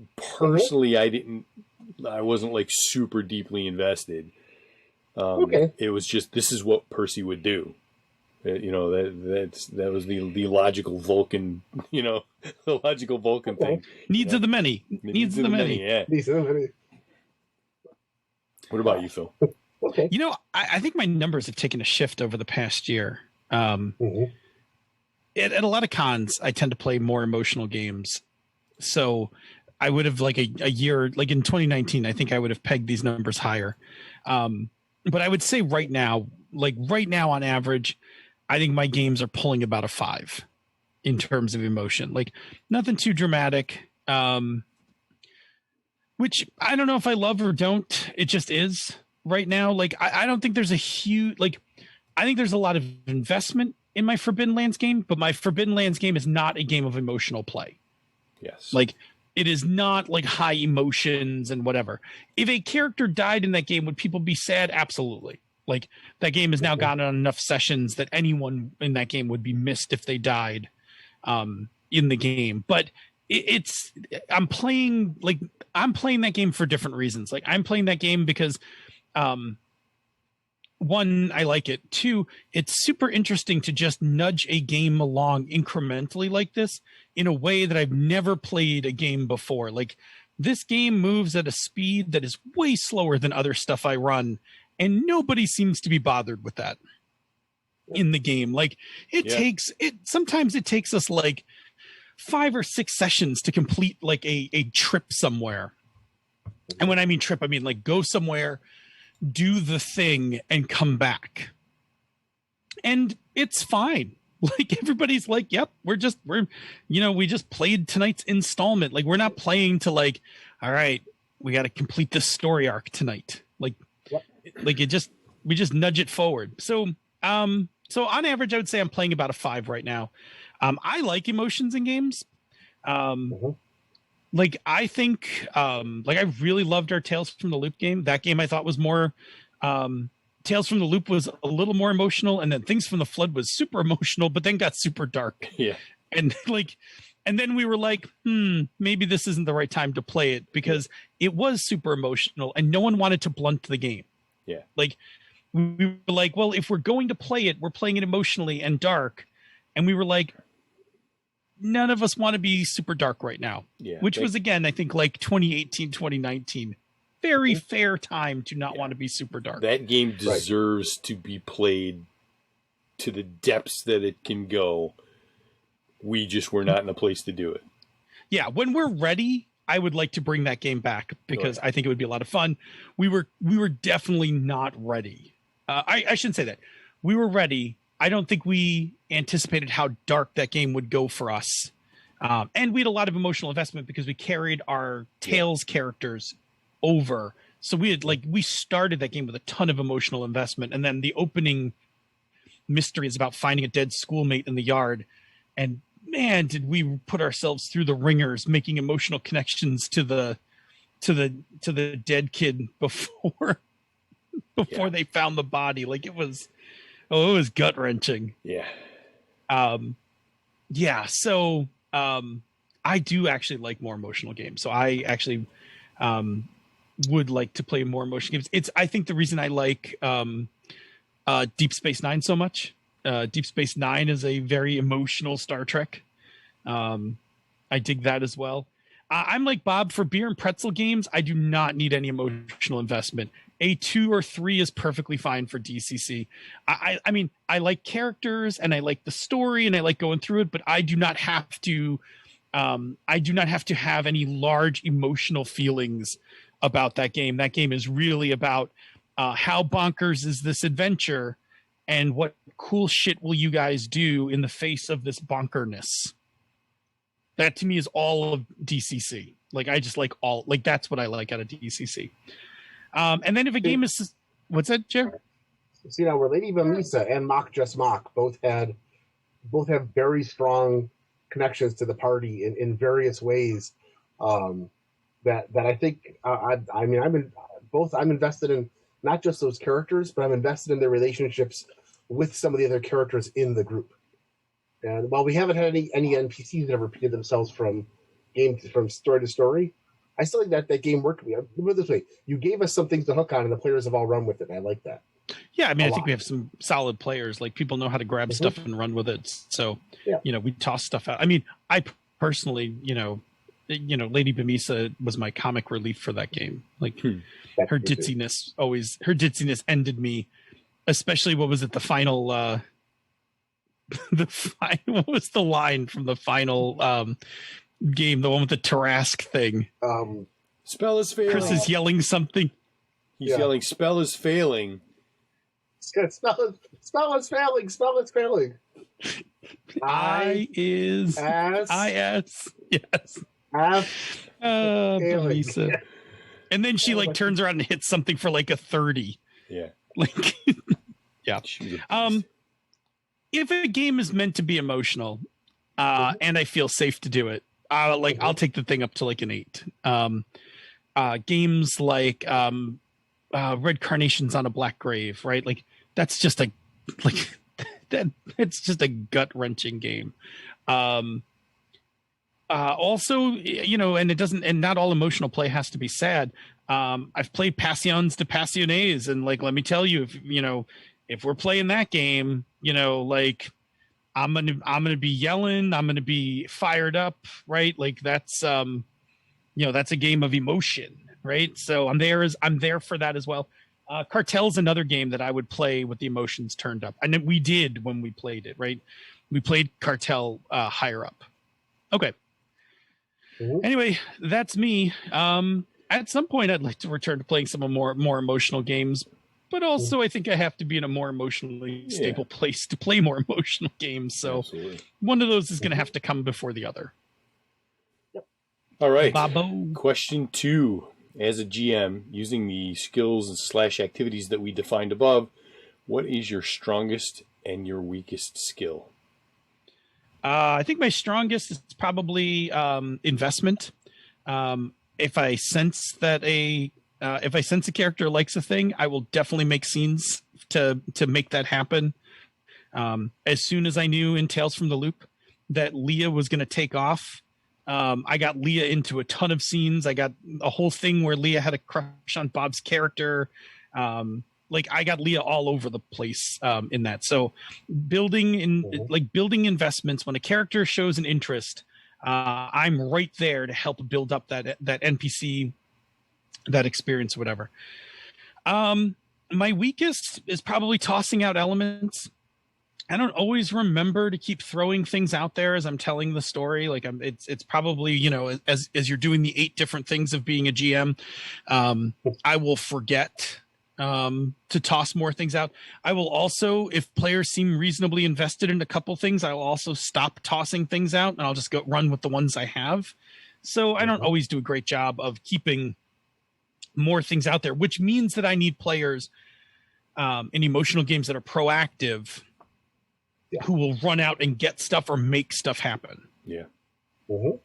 wasn't like super deeply invested. It was just, this is what Percy would do. That was the logical Vulcan, the logical Vulcan thing. Needs of the many. Needs of the many. Yeah. Needs of the many. What about you, Phil? Okay. I think my numbers have taken a shift over the past year. At a lot of cons, I tend to play more emotional games. So I would have like a year, like in 2019, I think I would have pegged these numbers higher. But I would say right now on average, I think my games are pulling about a 5 in terms of emotion. Like nothing too dramatic, which I don't know if I love or don't. It just is right now. Like I don't think there's a huge, I think there's a lot of investment in my Forbidden Lands game, but my Forbidden Lands game is not a game of emotional play. Yes. Like it is not like high emotions and whatever. If a character died in that game, would people be sad? Absolutely. Like that game has now gotten on enough sessions that anyone in that game would be missed if they died in the game. But I'm playing that game for different reasons. Like I'm playing that game because one, I like it. 2, it's super interesting to just nudge a game along incrementally like this in a way that I've never played a game before. Like this game moves at a speed that is way slower than other stuff I run. and nobody seems to be bothered with that in the game. Like sometimes it takes us like 5 or 6 sessions to complete like a trip somewhere. And when I mean trip, I mean like go somewhere, do the thing, and come back. And it's fine. Like everybody's like, yep, we just played tonight's installment. Like we're not playing to like, all right, we got to complete this story arc tonight. Like, we just nudge it forward. So on average, I would say I'm playing about a 5 right now. I like emotions in games. Like I think, like I really loved our Tales from the Loop game. That game I thought was more, Tales from the Loop was a little more emotional, and then Things from the Flood was super emotional, but then got super dark. Yeah. And then we were like, maybe this isn't the right time to play it, because it was super emotional and no one wanted to blunt the game. Yeah. Like we were like, well, if we're going to play it, we're playing it emotionally and dark. And we were like, none of us want to be super dark right now. Yeah. Which was, again, I think like 2018, 2019. Very fair time to not want to be super dark. That game deserves to be played to the depths that it can go. We just were not in a place to do it. Yeah, when we're ready, I would like to bring that game back, because I think it would be a lot of fun. We were definitely not ready. I shouldn't say that. We were ready. I don't think we anticipated how dark that game would go for us. And we had a lot of emotional investment because we carried our Tales characters over. So we started that game with a ton of emotional investment. And then the opening mystery is about finding a dead schoolmate in the yard. And man, did we put ourselves through the ringers, making emotional connections to the dead kid before they found the body. Like it was gut wrenching. Yeah. So I do actually like more emotional games. So I actually would like to play more emotional games. I think the reason I like Deep Space Nine so much. Deep Space Nine is a very emotional Star Trek. I dig that as well. I'm like Bob, for beer and pretzel games, I do not need any emotional investment. A 2 or 3 is perfectly fine for DCC. I mean, I like characters and I like the story and I like going through it, but I do not have to. I do not have to have any large emotional feelings about that game. That game is really about how bonkers is this adventure, and what cool shit will you guys do in the face of this bonkerness. That to me is all of DCC. Like I just like that's what I like out of DCC. And then if a game is, what's that, Jer? See, now where Lady Bamisa and Mock Just Mock both have very strong connections to the party in various ways. That I think I'm invested in not just those characters, but I'm invested in their relationships with some of the other characters in the group. And while we haven't had any NPCs that have repeated themselves from story to story, I still think that game worked. Put it this way: you gave us some things to hook on, and the players have all run with it. And I like that. Yeah, I mean, I think we have some solid players. Like people know how to grab stuff and run with it. So, we toss stuff out. I mean, I personally, Lady Bamisa was my comic relief for that game. Like her ditziness ended me. Especially, what was it? The final, what was the line from the final game? The one with the Tarask thing. Spell is failing. Chris is yelling something. He's yelling, "Spell is failing." Spell is failing. Spell is failing. Yes. Bamisa. And then she turns around and hits something for like a 30. Yeah. Yeah. If a game is meant to be emotional, and I feel safe to do it, I'll take the thing up to like an 8. Games like Red Carnations on a Black Grave, right? Like that's just it's just a gut-wrenching game. Also, and not all emotional play has to be sad. I've played Passions de Passionés, and let me tell you, if we're playing that game, I'm gonna be yelling, I'm gonna be fired up, right? Like that's that's a game of emotion, right? So I'm there for that as well. Cartel's another game that I would play with the emotions turned up. And we did when we played it, right? We played Cartel higher up. Okay. Mm-hmm. Anyway, that's me. At some point, I'd like to return to playing some more emotional games. But also, I think I have to be in a more emotionally stable place to play more emotional games. So one of those is going to have to come before the other. Yep. All right. Babo. Question 2. As a GM, using the skills / activities that we defined above, what is your strongest and your weakest skill? I think my strongest is probably investment. If I sense that a character likes a thing, I will definitely make scenes to make that happen. As soon as I knew in Tales from the Loop that Leah was going to take off, I got Leah into a ton of scenes. I got a whole thing where Leah had a crush on Bob's character. I got Leah all over the place in that. So building investments, when a character shows an interest, I'm right there to help build up that NPC, that experience, whatever. My weakest is probably tossing out elements. I don't always remember to keep throwing things out there as I'm telling the story. It's probably, as you're doing the 8 different things of being a GM, I will forget to toss more things out. I will also, if players seem reasonably invested in a couple things, I will also stop tossing things out and I'll just go run with the ones I have. So I don't always do a great job of keeping more things out there, which means that I need players in emotional games that are proactive, who will run out and get stuff or make stuff happen. Yeah. Mm-hmm.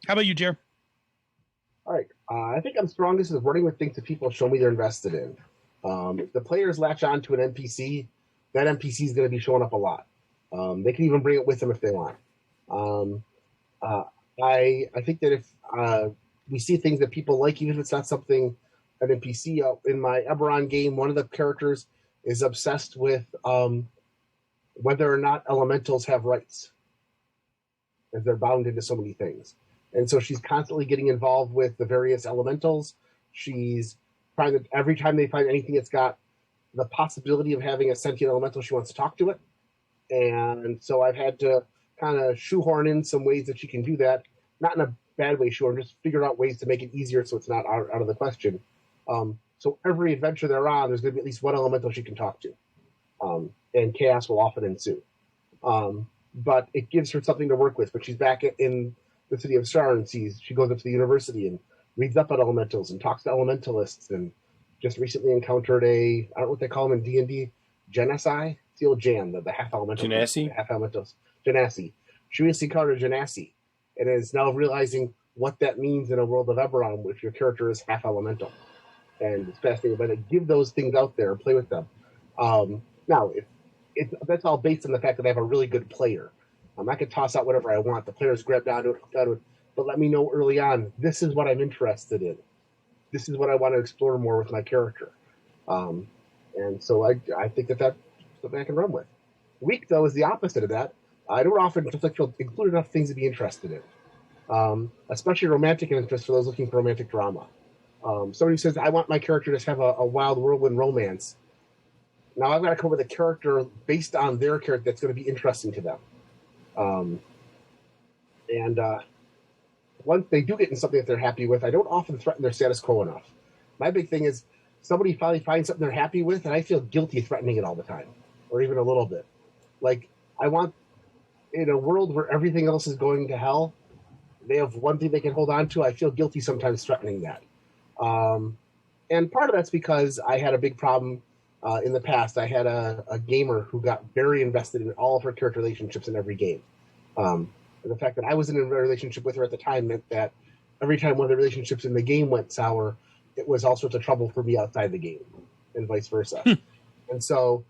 How about you, Jer? All right. I think I'm strongest is running with things that people show me they're invested in. If the players latch on to an NPC, that NPC is going to be showing up a lot. They can even bring it with them if they want. I think that if we see things that people like, even if it's not something an NPC. In my Eberron game, one of the characters is obsessed with whether or not elementals have rights, as they're bound into so many things. And so she's constantly getting involved with the various elementals. She's trying to, every time they find anything that's got the possibility of having a sentient elemental, she wants to talk to it. And so I've had to kind of shoehorn in some ways that she can do that. Not in a bad way, shoehorn, just figure out ways to make it easier so it's not out of the question. So every adventure they're on, there's going to be at least one elemental she can talk to. And chaos will often ensue. But it gives her something to work with. But she's back in the city of Star and she goes up to the university and reads up on elementals and talks to elementalists, and just recently encountered I don't know what they call them in D&D, Genasi? It's the old Jan, the half elemental. Genasi? Half elementals. Genasi. She recently encountered Genasi and is now realizing what that means in a world of Eberron if your character is half elemental. And it's fascinating. But to give those things out there and play with them. Now, that's all based on the fact that I have a really good player. I can toss out whatever I want. The players grab down to it, but let me know early on, this is what I'm interested in. This is what I want to explore more with my character. And so I think that's something I can run with. Weak, though, is the opposite of that. I don't often just include enough things to be interested in, especially romantic interest for those looking for romantic drama. Somebody says, I want my character to have a wild whirlwind romance. Now I've got to come up with a character based on their character that's going to be interesting to them. Once they do get in something that they're happy with, I don't often threaten their status quo enough. My big thing is somebody finally finds something they're happy with, and I feel guilty threatening it all the time, or even a little bit. Like, I want, in a world where everything else is going to hell, they have one thing they can hold on to. I feel guilty sometimes threatening that. And part of that's because I had a big problem in the past. I had a gamer who got very invested in all of her character relationships in every game. And the fact that I was in a relationship with her at the time meant that every time one of the relationships in the game went sour, it was all sorts of trouble for me outside the game, and vice versa. And so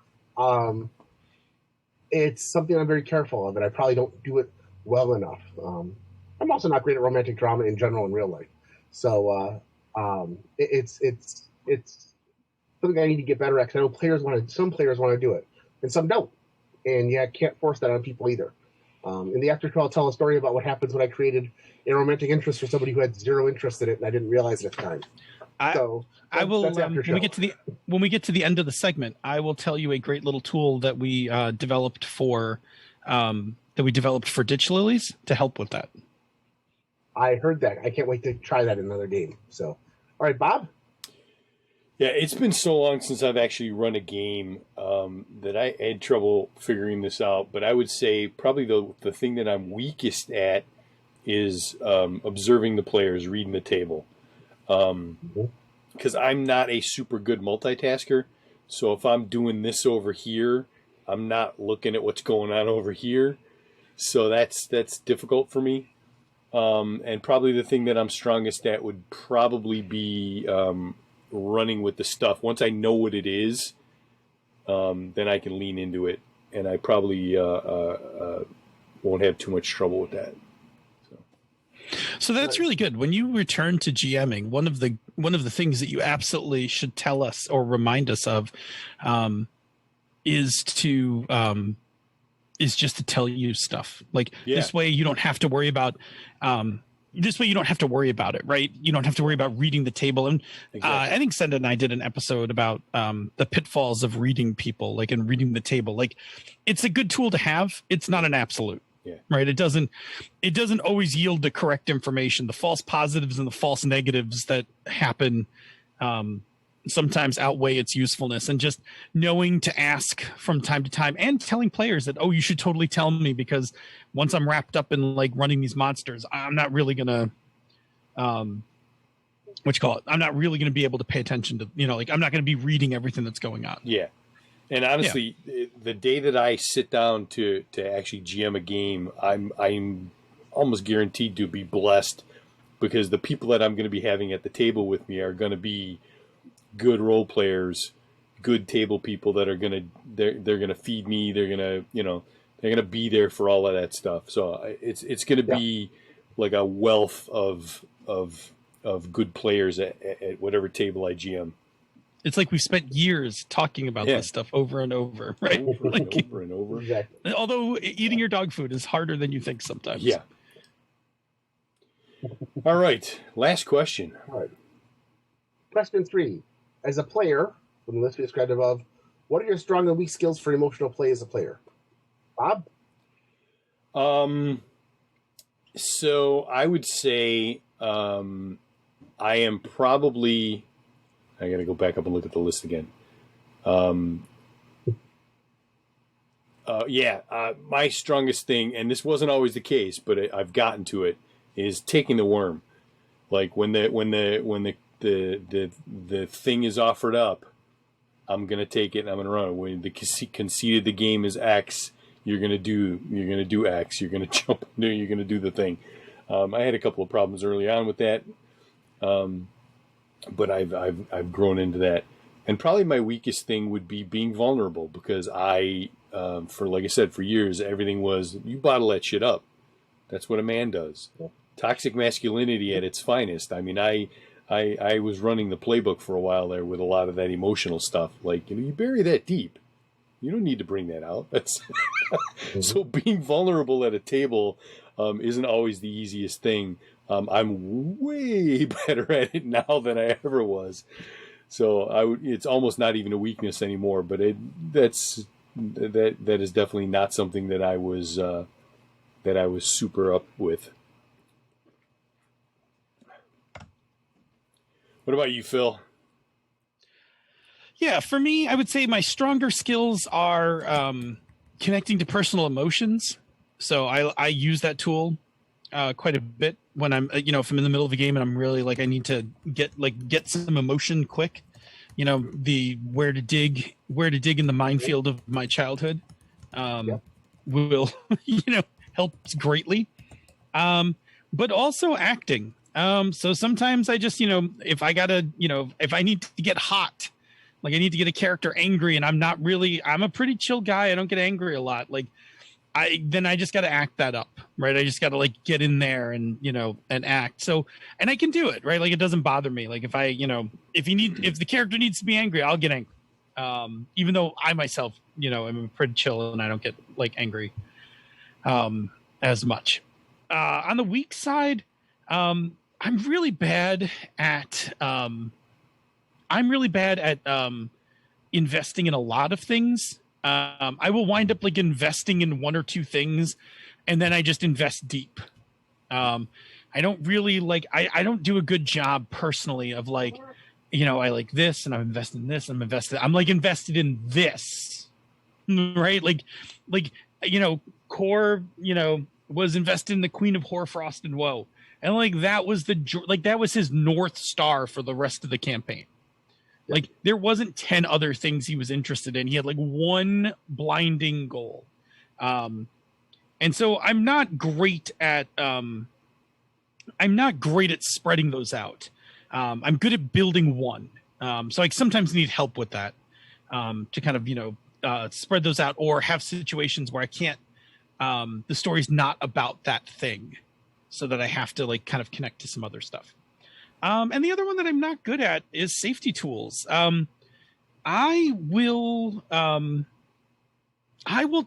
it's something I'm very careful of, and I probably don't do it well enough. I'm also not great at romantic drama in general in real life. So it's something I need to get better at, because I know some players want to do it, and some don't. And I can't force that on people either. In the after show, I'll tell a story about what happens when I created a romantic interest for somebody who had zero interest in it, and I didn't realize it at the time. I will that's after when we get to the end of the segment, I will tell you a great little tool that we developed for ditch lilies to help with that. I heard that. I can't wait to try that in another game. So, all right, Bob. Yeah, it's been so long since I've actually run a game that I had trouble figuring this out. But I would say probably the thing that I'm weakest at is observing the players, reading the table. Because I'm not a super good multitasker. So if I'm doing this over here, I'm not looking at what's going on over here. So that's difficult for me. And probably the thing that I'm strongest at would probably be running with the stuff. Once I know what it is, then I can lean into it. And I probably won't have too much trouble with that. So that's really good. When you return to GMing, one of the things that you absolutely should tell us or remind us of is just to tell you stuff. This way you don't have to worry about it, right? You don't have to worry about reading the table. And exactly. I think Senda and I did an episode about the pitfalls of reading people, and reading the table. It's a good tool to have. It's not an absolute. Yeah. Right. It doesn't always yield the correct information. The false positives and the false negatives that happen sometimes outweigh its usefulness. And just knowing to ask from time to time and telling players that, you should totally tell me, because once I'm wrapped up in running these monsters, I'm not really gonna I'm not really gonna be able to pay attention to, I'm not gonna be reading everything that's going on. Yeah. And honestly, the day that I sit down to actually GM a game, I'm almost guaranteed to be blessed, because the people that I'm going to be having at the table with me are going to be good role players, good table people that are going to they're going to feed me. They're going to they're going to be there for all of that stuff. So it's going to be like a wealth of good players at whatever table I GM. It's like we spent years talking about this stuff over and over, right? Over and over. Exactly. Although eating your dog food is harder than you think sometimes. Yeah. All right. Last question. All right. Question 3. As a player, from the list we described above, what are your strong and weak skills for emotional play as a player? Bob? So I would say I am probably... I got to go back up and look at the list again. My strongest thing, and this wasn't always the case, but I've gotten to it, is taking the worm. Like when the thing is offered up, I'm gonna take it and I'm gonna run. When the conceded the game is X, you're gonna do X. You're gonna jump. You're gonna do the thing. I had a couple of problems early on with that. But I've grown into that. And probably my weakest thing would be being vulnerable, because like I said, for years, everything was, you bottle that shit up. That's what a man does. Toxic masculinity at its finest. I mean, I was running the playbook for a while there with a lot of that emotional stuff. You bury that deep. You don't need to bring that out. So being vulnerable at a table isn't always the easiest thing. I'm way better at it now than I ever was. So it's almost not even a weakness anymore. But that is definitely not something that I was super up with. What about you, Phil? Yeah, for me, I would say my stronger skills are connecting to personal emotions. So I use that tool quite a bit when I'm, if I'm in the middle of a game and I'm really I need to get some emotion quick. Where to dig in the minefield of my childhood will helps greatly. But also acting. So sometimes I just if I need to get hot, I need to get a character angry, and I'm a pretty chill guy. I don't get angry a lot. I just got to act that up, right? I just got to get in there and and act. So, and I can do it, right? It doesn't bother me. If the character needs to be angry, I'll get angry. Even though I myself, am pretty chill and I don't get angry as much. On the weak side, I'm really bad at I'm really bad at investing in a lot of things. I will wind up like investing in one or two things, and then I just invest deep. I don't really like. I don't do a good job personally of like, I like this, and I'm invested in this. I'm like invested in this, right? Like, Core, was invested in the Queen of Hoarfrost and Woe, and like that was that was his North Star for the rest of the campaign. Like there wasn't 10 other things he was interested in. He had like one blinding goal. And so I'm not great at spreading those out. I'm good at building one. So I sometimes need help with that to kind of, spread those out, or have situations where I can't, the story's not about that thing, so that I have to like kind of connect to some other stuff. And the other one that I'm not good at is safety tools. I will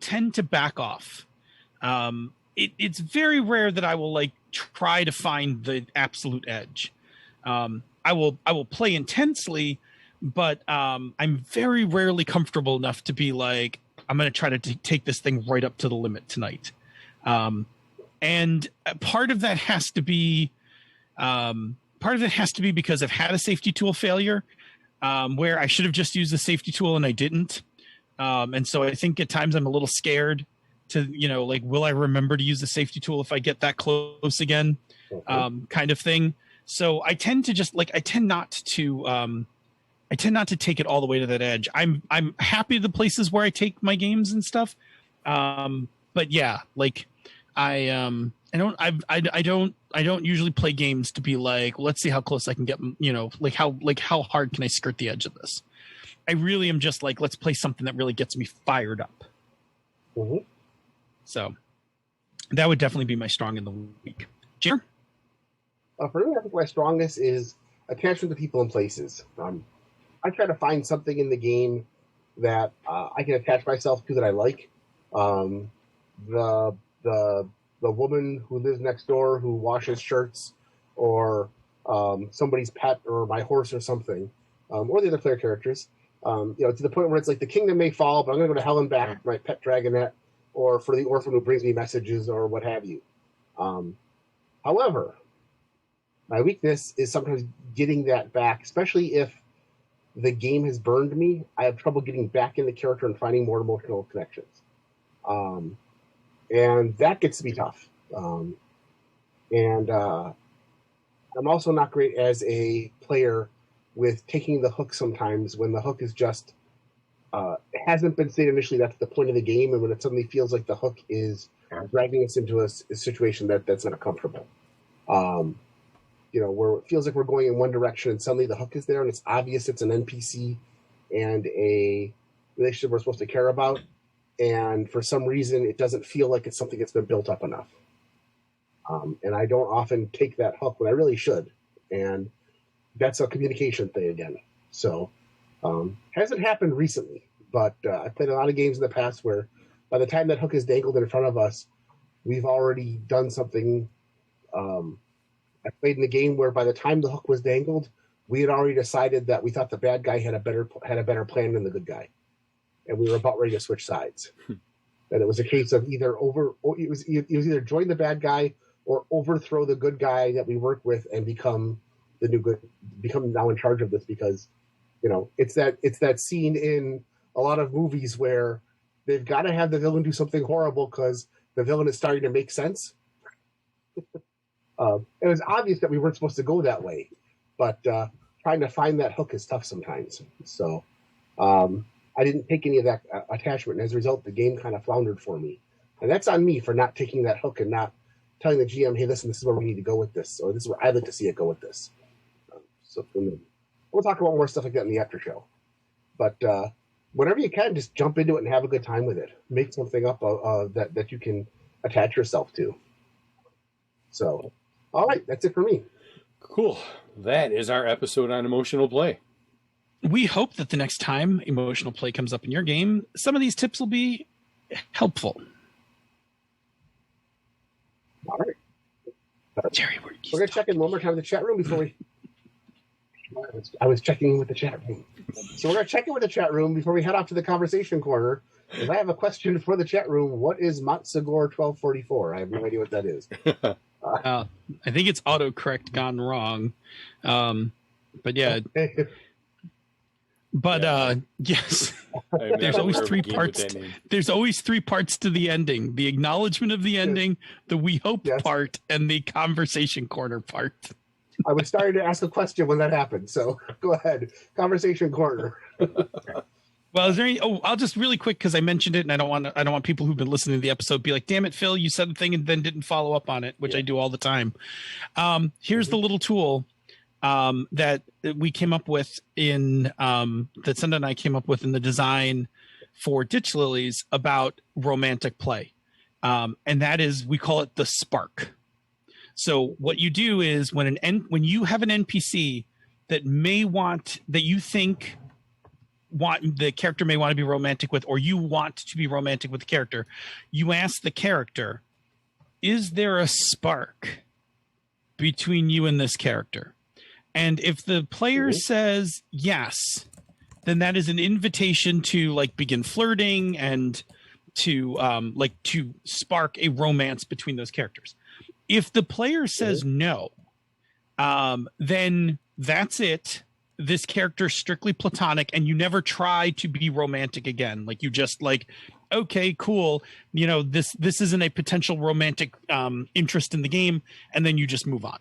tend to back off. It's very rare that I will like try to find the absolute edge. I will play intensely, but I'm very rarely comfortable enough to be like, I'm going to try to take this thing right up to the limit tonight. And part of that has to be because I've had a safety tool failure where I should have just used the safety tool and I didn't. And so I think at times I'm a little scared to, like, will I remember to use the safety tool if I get that close again, kind of thing. So I tend to just like, I tend not to take it all the way to that edge. I'm happy the places where I take my games and stuff. But yeah, like I don't usually play games to be like, well, let's see how close I can get, how hard can I skirt the edge of this? I really am just like, let's play something that really gets me fired up. Mm-hmm. So that would definitely be my strong in the week. Jer? For me, I think my strongest is attachment to people and places. I try to find something in the game that I can attach myself to that I like. The woman who lives next door who washes shirts, or somebody's pet, or my horse or something, or the other player characters. To the point where it's like the kingdom may fall, but I'm going to go to hell and back for my pet dragonette, or for the orphan who brings me messages, or what have you. However, my weakness is sometimes getting that back, especially if the game has burned me. I have trouble getting back in the character and finding more emotional connections. And that gets to be tough. And I'm also not great as a player with taking the hook sometimes when the hook is just it hasn't been stated initially that's the point of the game, and when it suddenly feels like the hook is dragging us into a situation that's not comfortable. Where it feels like we're going in one direction and suddenly the hook is there and it's obvious it's an NPC and a relationship we're supposed to care about, and for some reason it doesn't feel like it's something that's been built up enough. And I don't often take that hook when I really should, and that's a communication thing again. So hasn't happened recently, but I've played a lot of games in the past where by the time that hook is dangled in front of us, we've already done something. I played in a game where by the time the hook was dangled, we had already decided that we thought the bad guy had a better plan than the good guy, and we were about ready to switch sides. And it was a case of either either join the bad guy or overthrow the good guy that we work with and become the new good, become now in charge of this, because it's that scene in a lot of movies where they've got to have the villain do something horrible because the villain is starting to make sense. It was obvious that we weren't supposed to go that way, but trying to find that hook is tough sometimes. So I didn't take any of that attachment, and as a result, the game kind of floundered for me. And that's on me for not taking that hook and not telling the GM, hey, listen, this is where we need to go with this, or this is where I'd like to see it go with this. So for me, we'll talk about more stuff like that in the after show. But whenever you can, just jump into it and have a good time with it. Make something up that you can attach yourself to. So, all right, that's it for me. Cool. That is our episode on emotional play. We hope that the next time emotional play comes up in your game, some of these tips will be helpful. All right. Jerry, we're going to check in one more time in the chat room before we... I was checking with the chat room. So we're going to check in with the chat room before we head off to the conversation corner. If I have a question for the chat room, what is Matsugor 1244? I have no idea what that is. I think it's autocorrect gone wrong. But yeah. But yes, there's always three parts. There's always three parts to the ending: the acknowledgement of the ending, the we hope part, and the conversation corner part. I was starting to ask a question when that happened, so go ahead. Conversation corner. Well, is there any? Oh, I'll just really quick because I mentioned it, and I don't want people who've been listening to the episode be like, "Damn it, Phil, you said the thing and then didn't follow up on it," which I do all the time. Here's the little tool that we came up with in that Senda and I came up with in the design for Ditch Lilies about romantic play, and that is we call it the spark. So what you do is when you have an NPC that you think the character may want to be romantic with, or you want to be romantic with the character, you ask the character, is there a spark between you and this character? And if the player says yes, then that is an invitation to like begin flirting and to to spark a romance between those characters. If the player says no, then that's it. This character is strictly platonic, and you never try to be romantic again. Like you just like, okay, cool. You know, this isn't a potential romantic interest in the game, and then you just move on.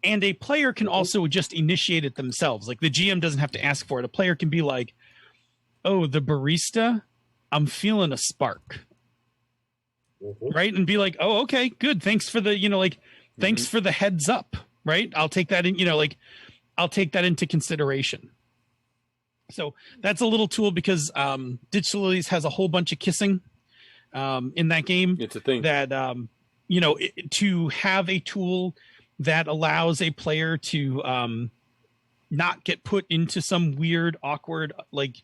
And a player can also just initiate it themselves. Like the GM doesn't have to ask for it. A player can be like, oh, the barista, I'm feeling a spark. Right? And be like, oh, okay, good. Thanks for the, thanks for the heads up. Right? I'll take that in, I'll take that into consideration. So that's a little tool because Ditch Lilies has a whole bunch of kissing in that game. It's a thing that, to have a tool that allows a player to not get put into some weird, awkward, like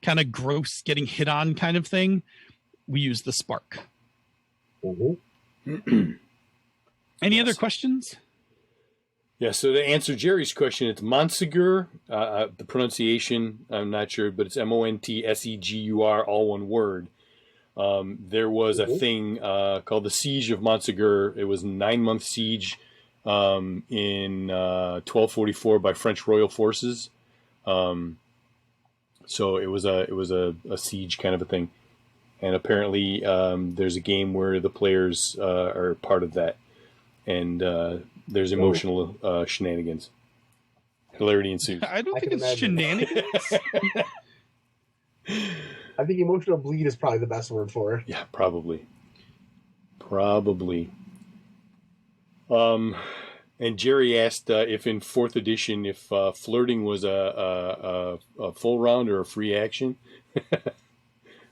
kind of gross getting hit on kind of thing, we use the spark. Any other questions? Yeah, so to answer Jerry's question, it's Montsegur. The pronunciation, I'm not sure, but it's Montsegur, all one word. There was a thing called the Siege of Montsegur. It was a 9-month siege in 1244 by French royal forces. So it was a siege kind of a thing. And apparently there's a game where the players are part of that. And there's emotional shenanigans. Hilarity ensues. I don't think it's shenanigans. I think emotional bleed is probably the best word for it. Yeah, probably. And Jerry asked if in 4th edition, if flirting was a full round or a free action.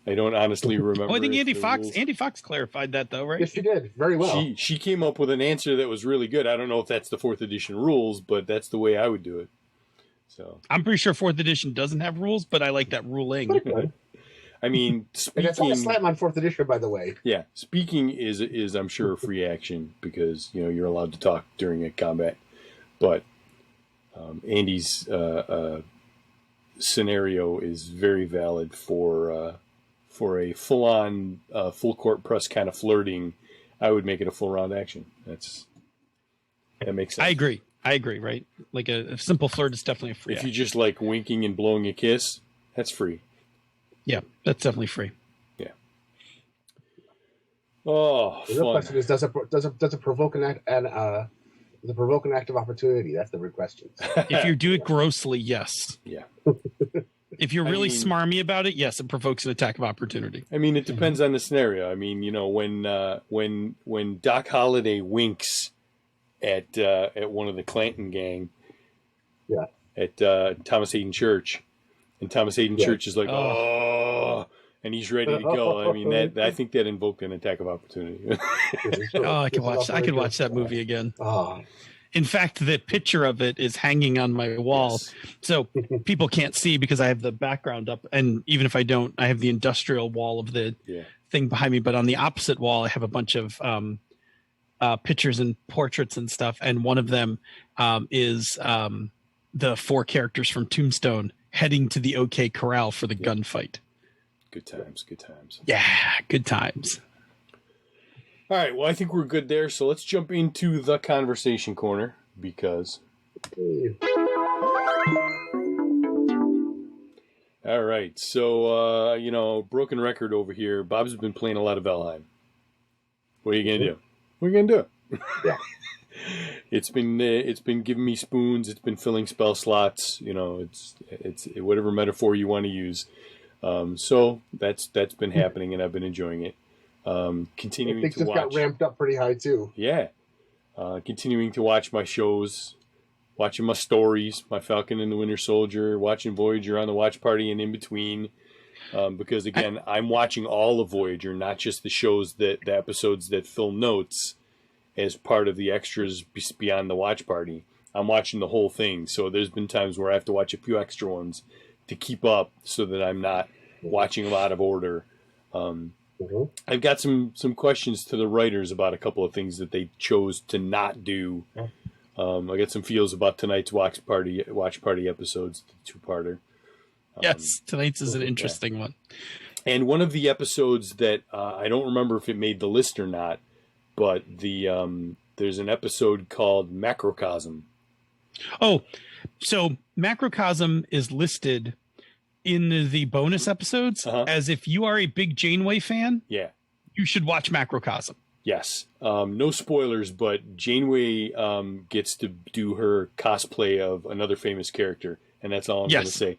I don't honestly remember. I think Andy Fox clarified that though, right? Yes, she did. Very well. She came up with an answer that was really good. I don't know if that's the 4th edition rules, but that's the way I would do it. So I'm pretty sure 4th edition doesn't have rules, but I like that ruling. I mean, speaking, and that's not a slam on 4th edition, by the way. Yeah, speaking is I'm sure a free action because you're allowed to talk during a combat, but Andy's scenario is very valid for a full-on, full-court press kind of flirting. I would make it a full round action. That makes sense. I agree. Right, like a simple flirt is definitely a free. If you just like winking and blowing a kiss, that's free. Yeah, that's definitely free. Yeah. Oh, the real question is, does it provoke an act and does it provoke an act of opportunity? That's the real question. If you do it grossly, yes. Yeah. If you're really smarmy about it, yes, it provokes an attack of opportunity. I mean, it depends on the scenario. I mean, when Doc Holliday winks at one of the Clanton gang, at Thomas Hayden Church, and Thomas Hayden Church is like, oh, and he's ready to go. I mean, I think that invoked an attack of opportunity. I could watch that movie again. In fact, the picture of it is hanging on my wall. Yes. So people can't see because I have the background up. And even if I don't, I have the industrial wall of the thing behind me. But on the opposite wall, I have a bunch of pictures and portraits and stuff. And one of them is the 4 characters from Tombstone heading to the OK Corral for the gunfight. Good times, good times. Yeah, good times. All right, well, I think we're good there. So let's jump into the conversation corner because... All right, so, broken record over here. Bob's been playing a lot of Valheim. What are you going to do? What are you going to do? Yeah. It's been giving me spoons. It's been filling spell slots. It's whatever metaphor you want to use. So that's been happening, and I've been enjoying it. Continuing to watch. Got ramped up pretty high too. Yeah, continuing to watch my shows, watching my stories, my Falcon and the Winter Soldier, watching Voyager on the watch party, and in between. Because again, I'm watching all of Voyager, not just the episodes that fill notes as part of the extras beyond the watch party. I'm watching the whole thing. So there's been times where I have to watch a few extra ones to keep up so that I'm not watching them out of order. I've got some questions to the writers about a couple of things that they chose to not do. I got some feels about tonight's watch party episodes, the 2-parter. Yes, tonight's is an interesting one. And one of the episodes that I don't remember if it made the list or not, but there's an episode called Macrocosm. Oh, so Macrocosm is listed in the bonus episodes as if you are a big Janeway fan. Yeah, you should watch Macrocosm. Yes. No spoilers, but Janeway gets to do her cosplay of another famous character. And that's all I'm going to say.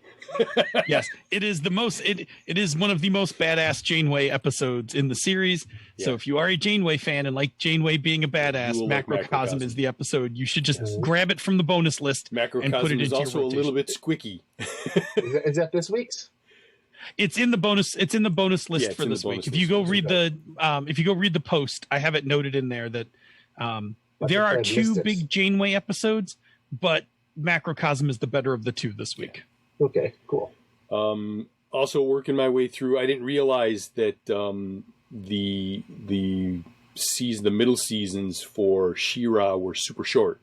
Yes, it is it is one of the most badass Janeway episodes in the series. Yeah. So if you are a Janeway fan and like Janeway being a badass, Macrocosm is the episode. You should just grab it from the bonus list Macrocosm and put it into your also rotation. a little bit squicky. Is that this week's? It's in the bonus. It's in the bonus list for this week. If you go read the post, I have it noted in there that there are 2 big Janeway episodes, but Macrocosm is the better of the 2 this week. Okay, cool. Also working my way through, I didn't realize that the middle seasons for She-Ra were super short.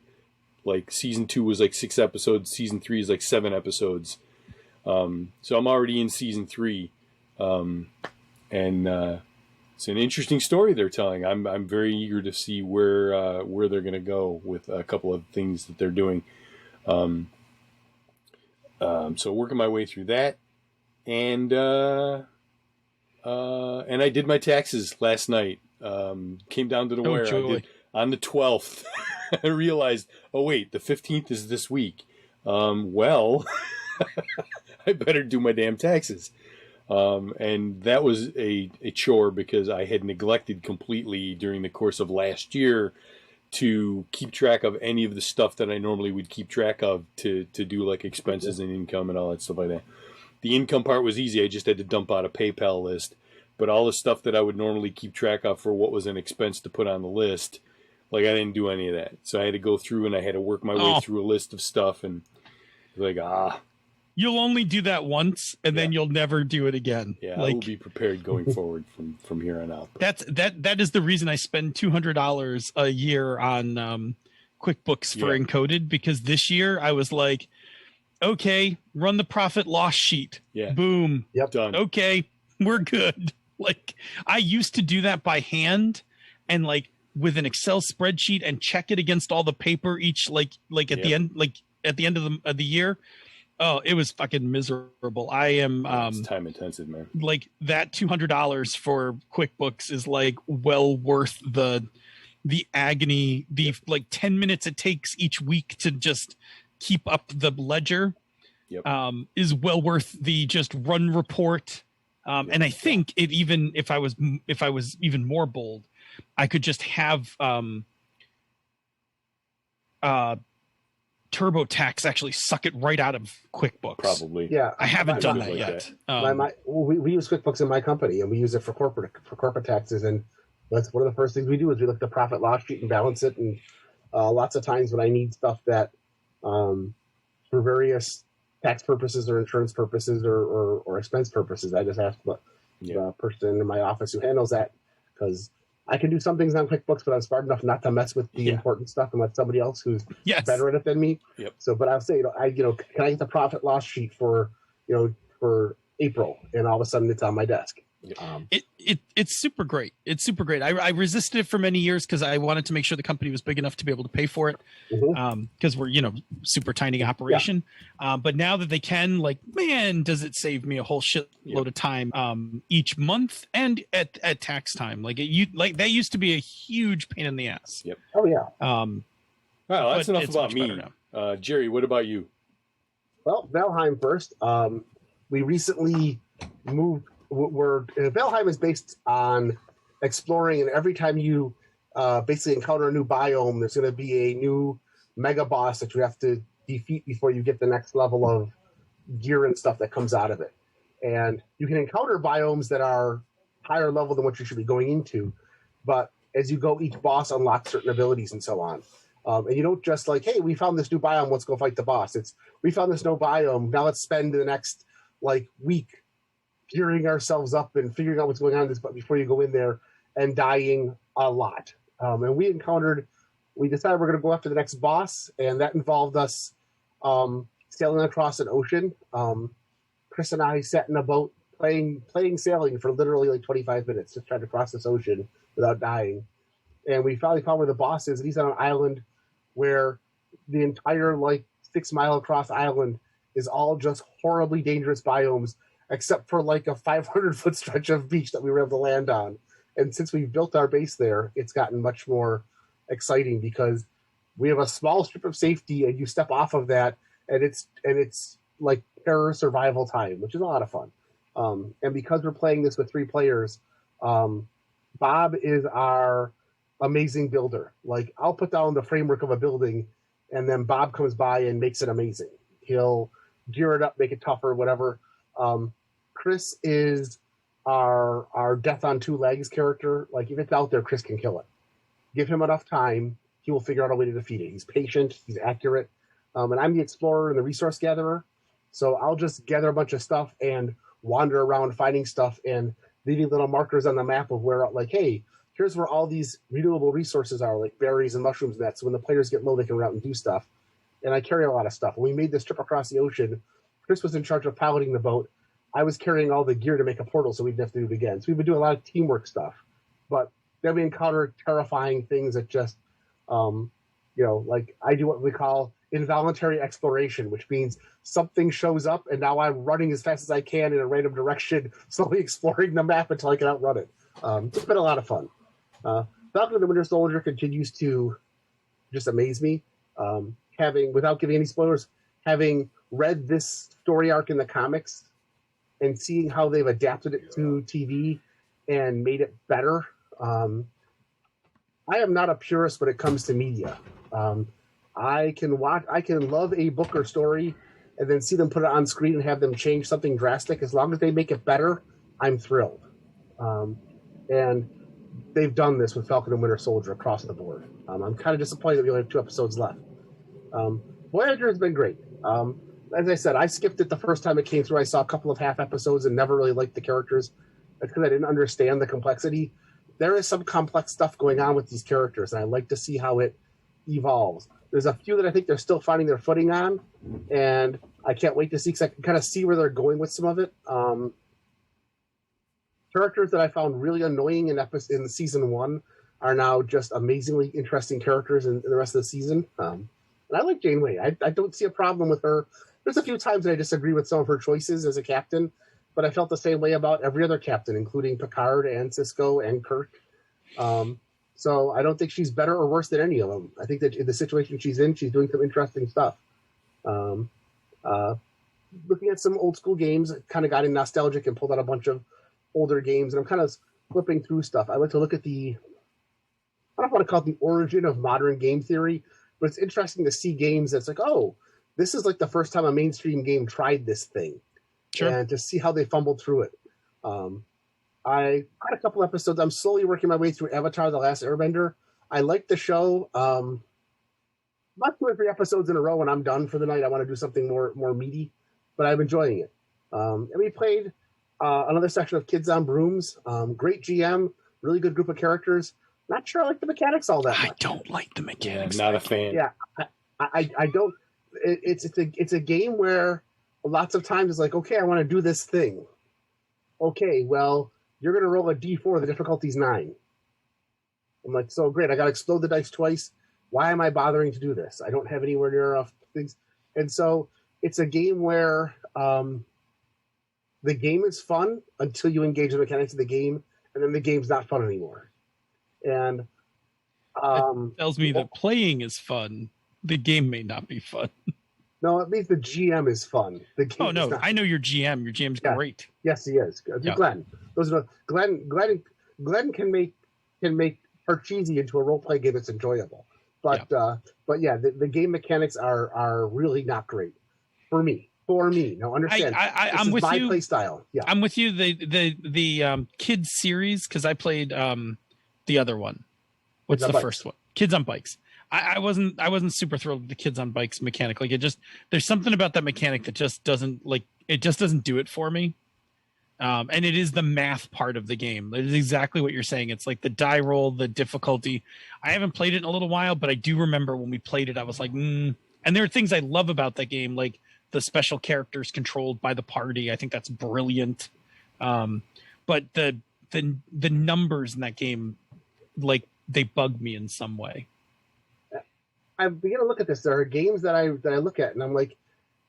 Like season 2 was like 6 episodes, season 3 is like 7 episodes. So I'm already in season 3, and it's an interesting story they're telling. I'm very eager to see where they're going to go with a couple of things that they're doing. So working my way through that, and I did my taxes last night. Came down to the wire. On the 12th, I realized, oh wait, the 15th is this week. Well, I better do my damn taxes. And that was a chore because I had neglected completely during the course of last year to keep track of any of the stuff that I normally would keep track of to do like expenses and income and all that stuff like that. The income part was easy. I just had to dump out a PayPal list. But all the stuff that I would normally keep track of for what was an expense to put on the list, like I didn't do any of that. So I had to go through and I had to work my way through a list of stuff and like, You'll only do that once and then you'll never do it again. Yeah, I will be prepared going forward from here on out. That is the reason I spend $200 a year on QuickBooks for Encoded, because this year I was like, okay, run the profit loss sheet. Yeah. Boom. Yep. Done. Okay, we're good. Like I used to do that by hand and like with an Excel spreadsheet and check it against all the paper each at the end of the year. Oh, it was fucking miserable. I am it's time intensive, man. Like that $200 for QuickBooks is like well worth the agony, the like 10 minutes it takes each week to just keep up the ledger. Yep. Is well worth the just run report. And I think it even if I was even more bold, I could just have TurboTax actually suck it right out of QuickBooks. Probably. Yeah, I haven't done that yet. We use QuickBooks in my company, and we use it for corporate taxes. And that's one of the first things we do is we look at the profit loss sheet and balance it. And lots of times when I need stuff that for various tax purposes or insurance purposes or expense purposes, I just ask the person in my office who handles that, because I can do some things on QuickBooks, but I'm smart enough not to mess with the important stuff and let somebody else who's better at it than me. Yep. So, but I'll say, can I get the profit loss sheet for April? And all of a sudden it's on my desk. It's super great. It's super great. I resisted it for many years because I wanted to make sure the company was big enough to be able to pay for it. Because we're, super tiny operation. But now that they can, like, man, does it save me a whole shitload of time each month and at tax time. Like that used to be a huge pain in the ass. Yep. Oh yeah. Well, that's enough about me. Jerry, what about you? Well, Valheim first. We recently moved. Valheim is based on exploring, and every time you basically encounter a new biome, there's going to be a new mega boss that you have to defeat before you get the next level of gear and stuff that comes out of it. And you can encounter biomes that are higher level than what you should be going into, but as you go, each boss unlocks certain abilities and so on. And you don't just like, hey, we found this new biome, let's go fight the boss. It's, we found this new biome, now let's spend the next week gearing ourselves up and figuring out what's going on in this, but before you go in there and dying a lot. And we decided we're going to go after the next boss, and that involved us sailing across an ocean. Chris and I sat in a boat playing sailing for literally 25 minutes, just trying to cross this ocean without dying. And we finally found where the boss is, and he's on an island where the entire 6 mile across island is all just horribly dangerous biomes, except for a 500-foot stretch of beach that we were able to land on. And since we've built our base there, it's gotten much more exciting because we have a small strip of safety, and you step off of that, and it's like terror survival time, which is a lot of fun. And because we're playing this with 3 players, Bob is our amazing builder. I'll put down the framework of a building, and then Bob comes by and makes it amazing. He'll gear it up, make it tougher, whatever. Chris is our death on 2 legs character. If it's out there, Chris can kill it. Give him enough time, he will figure out a way to defeat it. He's patient, he's accurate. And I'm the explorer and the resource gatherer. So I'll just gather a bunch of stuff and wander around finding stuff and leaving little markers on the map of where, hey, here's where all these renewable resources are, like berries and mushrooms and that. So when the players get low, they can run out and do stuff. And I carry a lot of stuff. When we made this trip across the ocean, Chris was in charge of piloting the boat. I was carrying all the gear to make a portal so we didn't have to do it again. So we've been doing a lot of teamwork stuff. But then we encounter terrifying things that just, I do what we call involuntary exploration, which means something shows up and now I'm running as fast as I can in a random direction, slowly exploring the map until I can outrun it. It's been a lot of fun. Falcon and the Winter Soldier continues to just amaze me. Without giving any spoilers, having read this story arc in the comics and seeing how they've adapted it to TV and made it better. I am not a purist when it comes to media. I can love a book or story and then see them put it on screen and have them change something drastic. As long as they make it better, I'm thrilled. And they've done this with Falcon and Winter Soldier across the board. I'm kind of disappointed that we only have 2 episodes left. Voyager has been great. As I said, I skipped it the first time it came through. I saw a couple of half episodes and never really liked the characters. That's because I didn't understand the complexity. There is some complex stuff going on with these characters, and I like to see how it evolves. There's a few that I think they're still finding their footing on, and I can't wait to see, because I can kind of see where they're going with some of it. Characters that I found really annoying in season 1 are now just amazingly interesting characters in the rest of the season. And I like Janeway. I don't see a problem with her. There's a few times that I disagree with some of her choices as a captain, but I felt the same way about every other captain, including Picard and Sisko and Kirk. So I don't think she's better or worse than any of them. I think that in the situation she's in, she's doing some interesting stuff. Looking at some old school games, kind of got in nostalgic and pulled out a bunch of older games, and I'm kind of flipping through stuff. I like to look at I don't want to call it the origin of modern game theory, but it's interesting to see games that's oh, this is the first time a mainstream game tried this thing. Sure. And to see how they fumbled through it. I had a couple episodes. I'm slowly working my way through Avatar: The Last Airbender. I like the show. About 2 or 3 episodes in a row, when I'm done for the night, I want to do something more meaty, but I'm enjoying it. And we played another section of Kids on Brooms. Great GM, really good group of characters. Not sure I like the mechanics all that much. I don't like the mechanics. Yeah, not a fan. Yeah, I don't. It's a game where lots of times it's like, okay, I want to do this thing. Okay, well, you're going to roll a d4. The difficulty's 9. I'm like, so great. I got to explode the dice twice. Why am I bothering to do this? I don't have anywhere near enough things. And so it's a game where the game is fun until you engage the mechanics of the game, and then the game's not fun anymore. And that tells me that playing is fun. The game may not be fun. No, it means the GM is fun. The game oh no, I know your GM. Your GM's great. Yes, he is. Yeah. Glenn. Those are Glenn can make Parcheesi into a role play game that's enjoyable. But the game mechanics are really not great for me. Now understand, I'm with my you. Play style. Yeah, I'm with you. The kids series, because I played the other one. What's the first one? Kids on Bikes. I wasn't super thrilled with the Kids on Bikes mechanic. Like, there's something about that mechanic that just doesn't do it for me. And it is the math part of the game. It is exactly what you're saying. It's like the die roll, the difficulty. I haven't played it in a little while, but I do remember when we played it, I was like, And there are things I love about that game, like the special characters controlled by the party. I think that's brilliant. But the numbers in that game, like, they bug me in some way. I begin to look at this. There are games that I look at, and I'm like,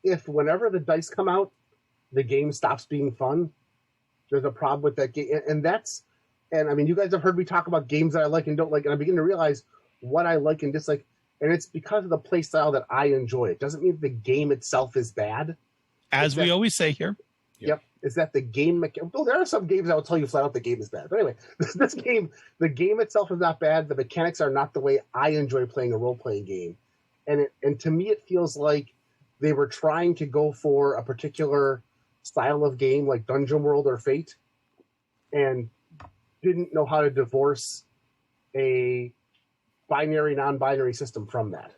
if whenever the dice come out, the game stops being fun, there's a problem with that game. And I mean, you guys have heard me talk about games that I like and don't like, and I begin to realize what I like and dislike. And it's because of the play style that I enjoy. It doesn't mean the game itself is bad. As we always say here. Yep. Is that the game? Well, there are some games I will tell you flat out the game is bad. But anyway, this game, the game itself is not bad. The mechanics are not the way I enjoy playing a role-playing game. And to me, it feels like they were trying to go for a particular style of game like Dungeon World or Fate and didn't know how to divorce a binary, non-binary system from that.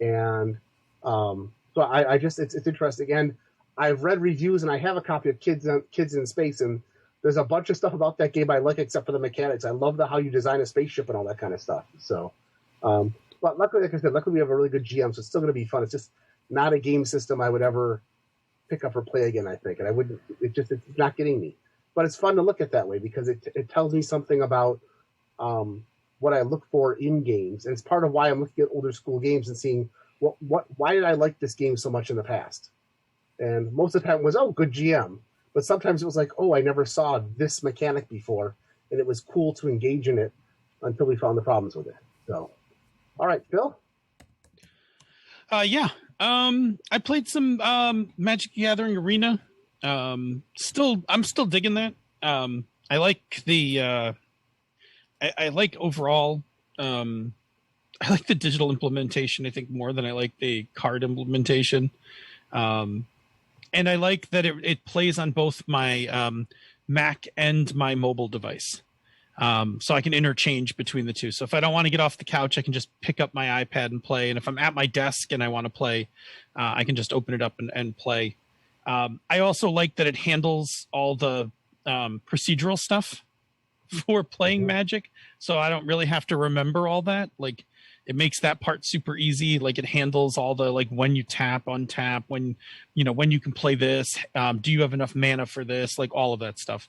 And so I just, it's interesting. And I've read reviews and I have a copy of Kids in Space, and there's a bunch of stuff about that game I like except for the mechanics. I love how you design a spaceship and all that kind of stuff. So, but luckily, like I said, we have a really good GM, so it's still going to be fun. It's just not a game system I would ever pick up or play again, I think. And I wouldn't, it's not getting me. But it's fun to look at that way because it tells me something about what I look for in games. And it's part of why I'm looking at older school games and seeing why did I like this game so much in the past? And most of the time it was, good GM. But sometimes it was like, I never saw this mechanic before. And it was cool to engage in it until we found the problems with it. So, all right, Phil? Yeah. I played some Magic the Gathering Arena. I'm still digging that. I like the I like overall I like the digital implementation, I think, more than I like the card implementation. And I like that it plays on both my Mac and my mobile device. So I can interchange between the two. So if I don't want to get off the couch, I can just pick up my iPad and play. And if I'm at my desk and I want to play, I can just open it up and play. I also like that it handles all the procedural stuff for playing Magic. So I don't really have to remember all that. Like, it makes that part super easy. Like, it handles all the, like, when you tap, untap, when you can play this, do you have enough mana for this? Like, all of that stuff.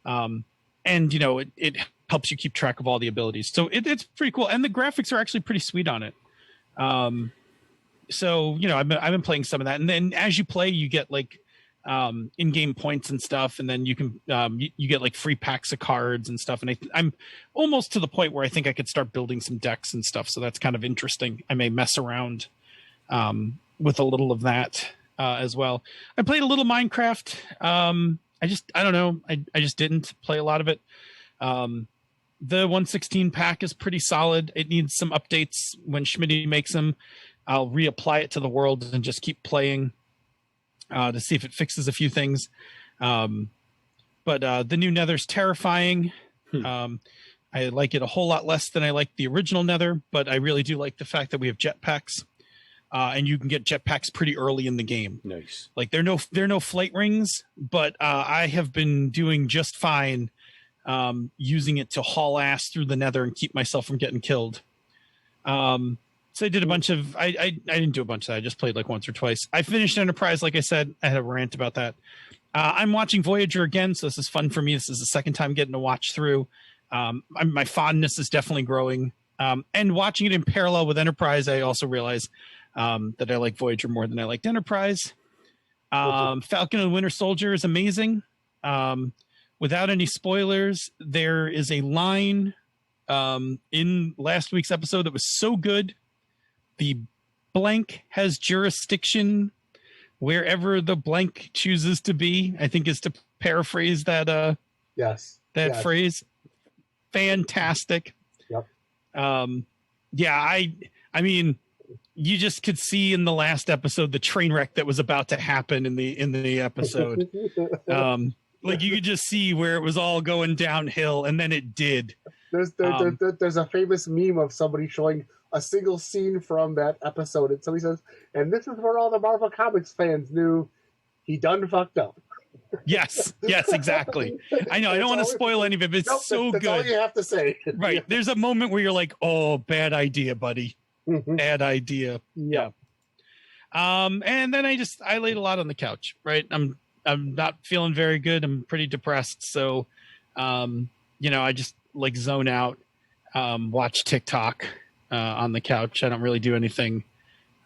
And, it helps you keep track of all the abilities. So it's pretty cool. And the graphics are actually pretty sweet on it. So, I've been playing some of that. And then as you play, you get, like, in-game points and stuff. And then you can, you get, like, free packs of cards and stuff. And I'm almost to the point where I think I could start building some decks and stuff. So that's kind of interesting. I may mess around with a little of that as well. I played a little Minecraft. I don't know. I just didn't play a lot of it. The 1.16 pack is pretty solid. It needs some updates. When Schmitty makes them, I'll reapply it to the world and just keep playing to see if it fixes a few things. But the new Nether's terrifying. I like it a whole lot less than I like the original Nether, but I really do like the fact that we have jetpacks. And you can get jetpacks pretty early in the game. Nice. Like, there are no flight rings, but I have been doing just fine using it to haul ass through the nether and keep myself from getting killed. So I did a bunch of, I didn't do a bunch of that. I just played like once or twice. I finished Enterprise, like I said. I had a rant about that. I'm watching Voyager again, so this is fun for me. This is the second time getting to watch through. My fondness is definitely growing. And watching it in parallel with Enterprise, I also realize that I like Voyager more than I liked Enterprise. Falcon and the Winter Soldier is amazing. Without any spoilers, there is a line in last week's episode that was so good. The blank has jurisdiction wherever the blank chooses to be, I think is to paraphrase that phrase. Fantastic. Yep. I mean, you just could see in the last episode the train wreck that was about to happen in the episode. Like you could just see where it was all going downhill, and then it did. There's a famous meme of somebody showing a single scene from that episode, and somebody says, "And this is where all the Marvel Comics fans knew he done fucked up." Yes, exactly. I know. I don't want to spoil any of it, but it's so good. That's all you have to say. Right. There's a moment where you're like, "Oh, bad idea, buddy. Bad idea." Yeah. And then I laid a lot on the couch. Right. I'm not feeling very good. I'm pretty depressed. So, I just like zone out, watch TikTok on the couch. I don't really do anything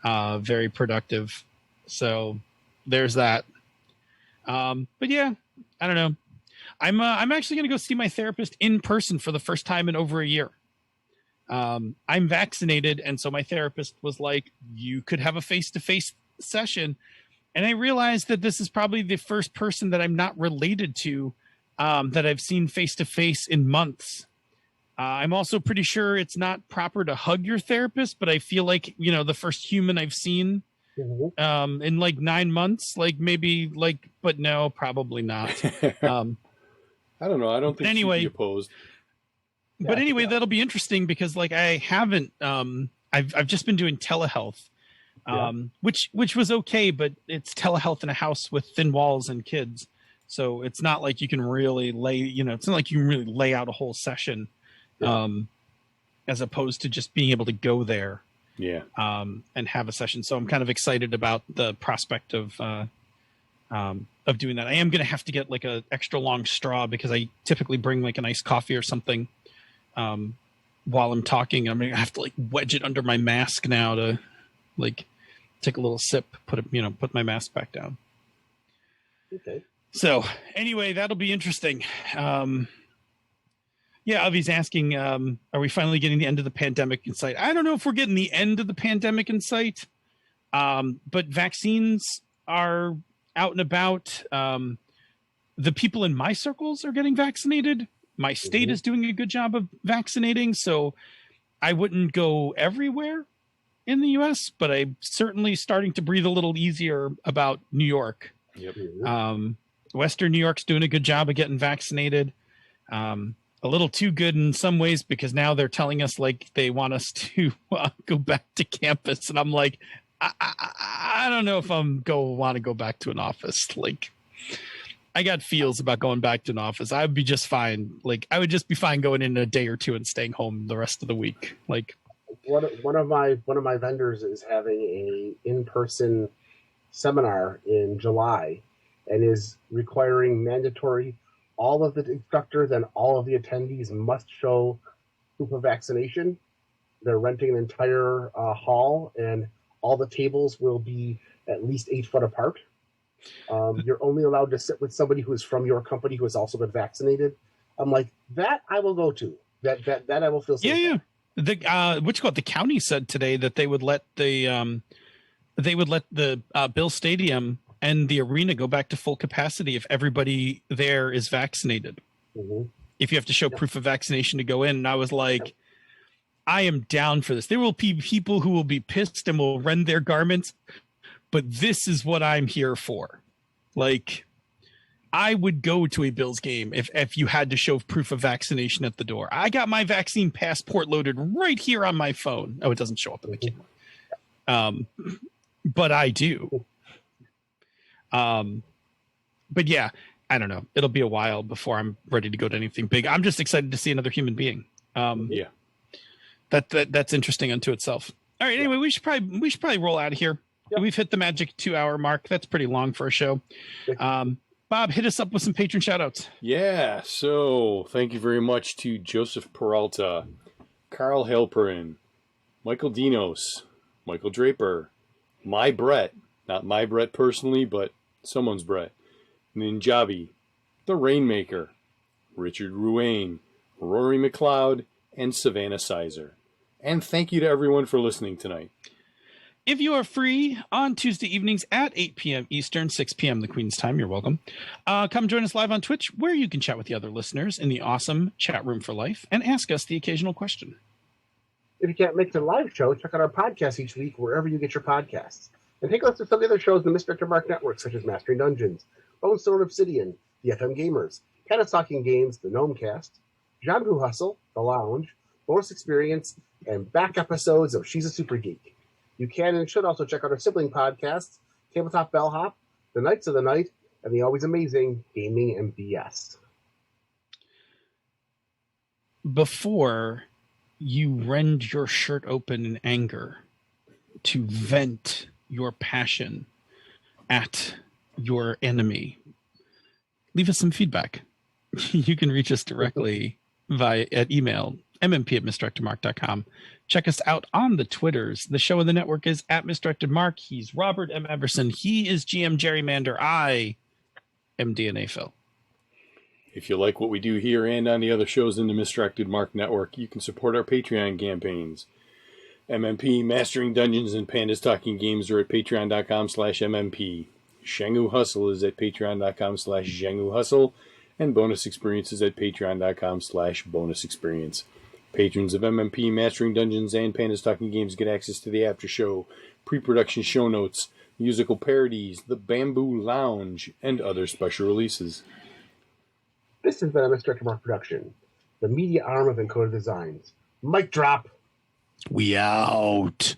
very productive. So there's that. But yeah, I don't know. I'm actually going to go see my therapist in person for the first time in over a year. I'm vaccinated. And so my therapist was like, you could have a face-to-face session. And I realized that this is probably the first person that I'm not related to that I've seen face-to-face in months. I'm also pretty sure it's not proper to hug your therapist, but I feel like, the first human I've seen in like 9 months, like maybe like, but no, probably not. I don't know. I don't think she'd be opposed. But anyway, that'll be interesting because like I haven't, I've just been doing telehealth, which was okay, but it's telehealth in a house with thin walls and kids. So it's not like you can really it's not like you can really lay out a whole session, as opposed to just being able to go there. And have a session. So I'm kind of excited about the prospect of doing that. I am going to have to get like a extra long straw because I typically bring like an iced coffee or something while I'm talking. I'm going to have to like wedge it under my mask now to like take a little sip, put my mask back down. Okay. So anyway, that'll be interesting. Yeah, Avi's asking, are we finally getting the end of the pandemic in sight? I don't know if we're getting the end of the pandemic in sight, but vaccines are out and about. The people in my circles are getting vaccinated. My state is doing a good job of vaccinating, so I wouldn't go everywhere in the U.S., but I'm certainly starting to breathe a little easier about New York. Yep. Western New York's doing a good job of getting vaccinated. A little too good in some ways because now they're telling us like they want us to go back to campus, and I'm like, I don't know if want to go back to an office. Like, I got feels about going back to an office. I would be just fine. Like, I would just be fine going in a day or two and staying home the rest of the week. Like, one of my vendors is having a in-person seminar in July, and is requiring mandatory. All of the instructors and all of the attendees must show proof of vaccination. They're renting an entire hall, and all the tables will be at least 8 foot apart. You're only allowed to sit with somebody who is from your company who has also been vaccinated. I'm like, that I will go to. That I will feel safe. Yeah. The county said today that they would let the Bill Stadium and the arena go back to full capacity if everybody there is vaccinated. If you have to show proof of vaccination to go in. And I was like, I am down for this. There will be people who will be pissed and will rend their garments, but this is what I'm here for. Like, I would go to a Bills game if you had to show proof of vaccination at the door. I got my vaccine passport loaded right here on my phone. Oh, it doesn't show up in the camera. But I do. But yeah, I don't know. It'll be a while before I'm ready to go to anything big. I'm just excited to see another human being. Yeah. That's interesting unto itself. All right. Anyway, we should probably roll out of here. Yep. We've hit the magic 2-hour mark. That's pretty long for a show. Bob, hit us up with some patron shout outs. Yeah. So thank you very much to Joseph Peralta, Carl Halperin, Michael Dinos, Michael Draper, my Brett, not my Brett personally, but someone's Brett, Ninjabi, The Rainmaker, Richard Ruane, Rory McLeod, and Savannah Sizer. And thank you to everyone for listening tonight. If you are free on Tuesday evenings at 8 p.m. Eastern, 6 p.m. the Queen's time, you're welcome. Come join us live on Twitch, where you can chat with the other listeners in the awesome chat room for life and ask us the occasional question. If you can't make the live show, check out our podcast each week wherever you get your podcasts. And take a look at some of the other shows in the Misdirected Mark Network, such as Mastering Dungeons, Bone Sword Obsidian, the FM Gamers, Tennis Talking Games, the Gnomecast, Genre Hustle, The Lounge, Bonus Experience, and back episodes of She's a Super Geek. You can and should also check out our sibling podcasts, Tabletop Bellhop, The Knights of the Night, and the always amazing Gaming and BS. Before you rend your shirt open in anger to vent your passion at your enemy, leave us some feedback. You can reach us directly at email, mmp@misdirectedmark.com. Check us out on the Twitters. The show in the network is at Misdirected Mark. He's Robert M. Everson. He is GM Gerrymander. I am DNA Phil. If you like what we do here and on the other shows in the Misdirected Mark Network, you can support our Patreon campaigns. MMP, Mastering Dungeons, and Pandas Talking Games are at patreon.com/MMP. Zhenghu Hustle is at patreon.com/Zhenghu Hustle. And Bonus Experience is at patreon.com/Bonus Experience. Patrons of MMP, Mastering Dungeons, and Pandas Talking Games get access to the after show, pre-production show notes, musical parodies, the Bamboo Lounge, and other special releases. This has been a Misdirected Mark production, the media arm of Encoded Designs. Mic drop. We out.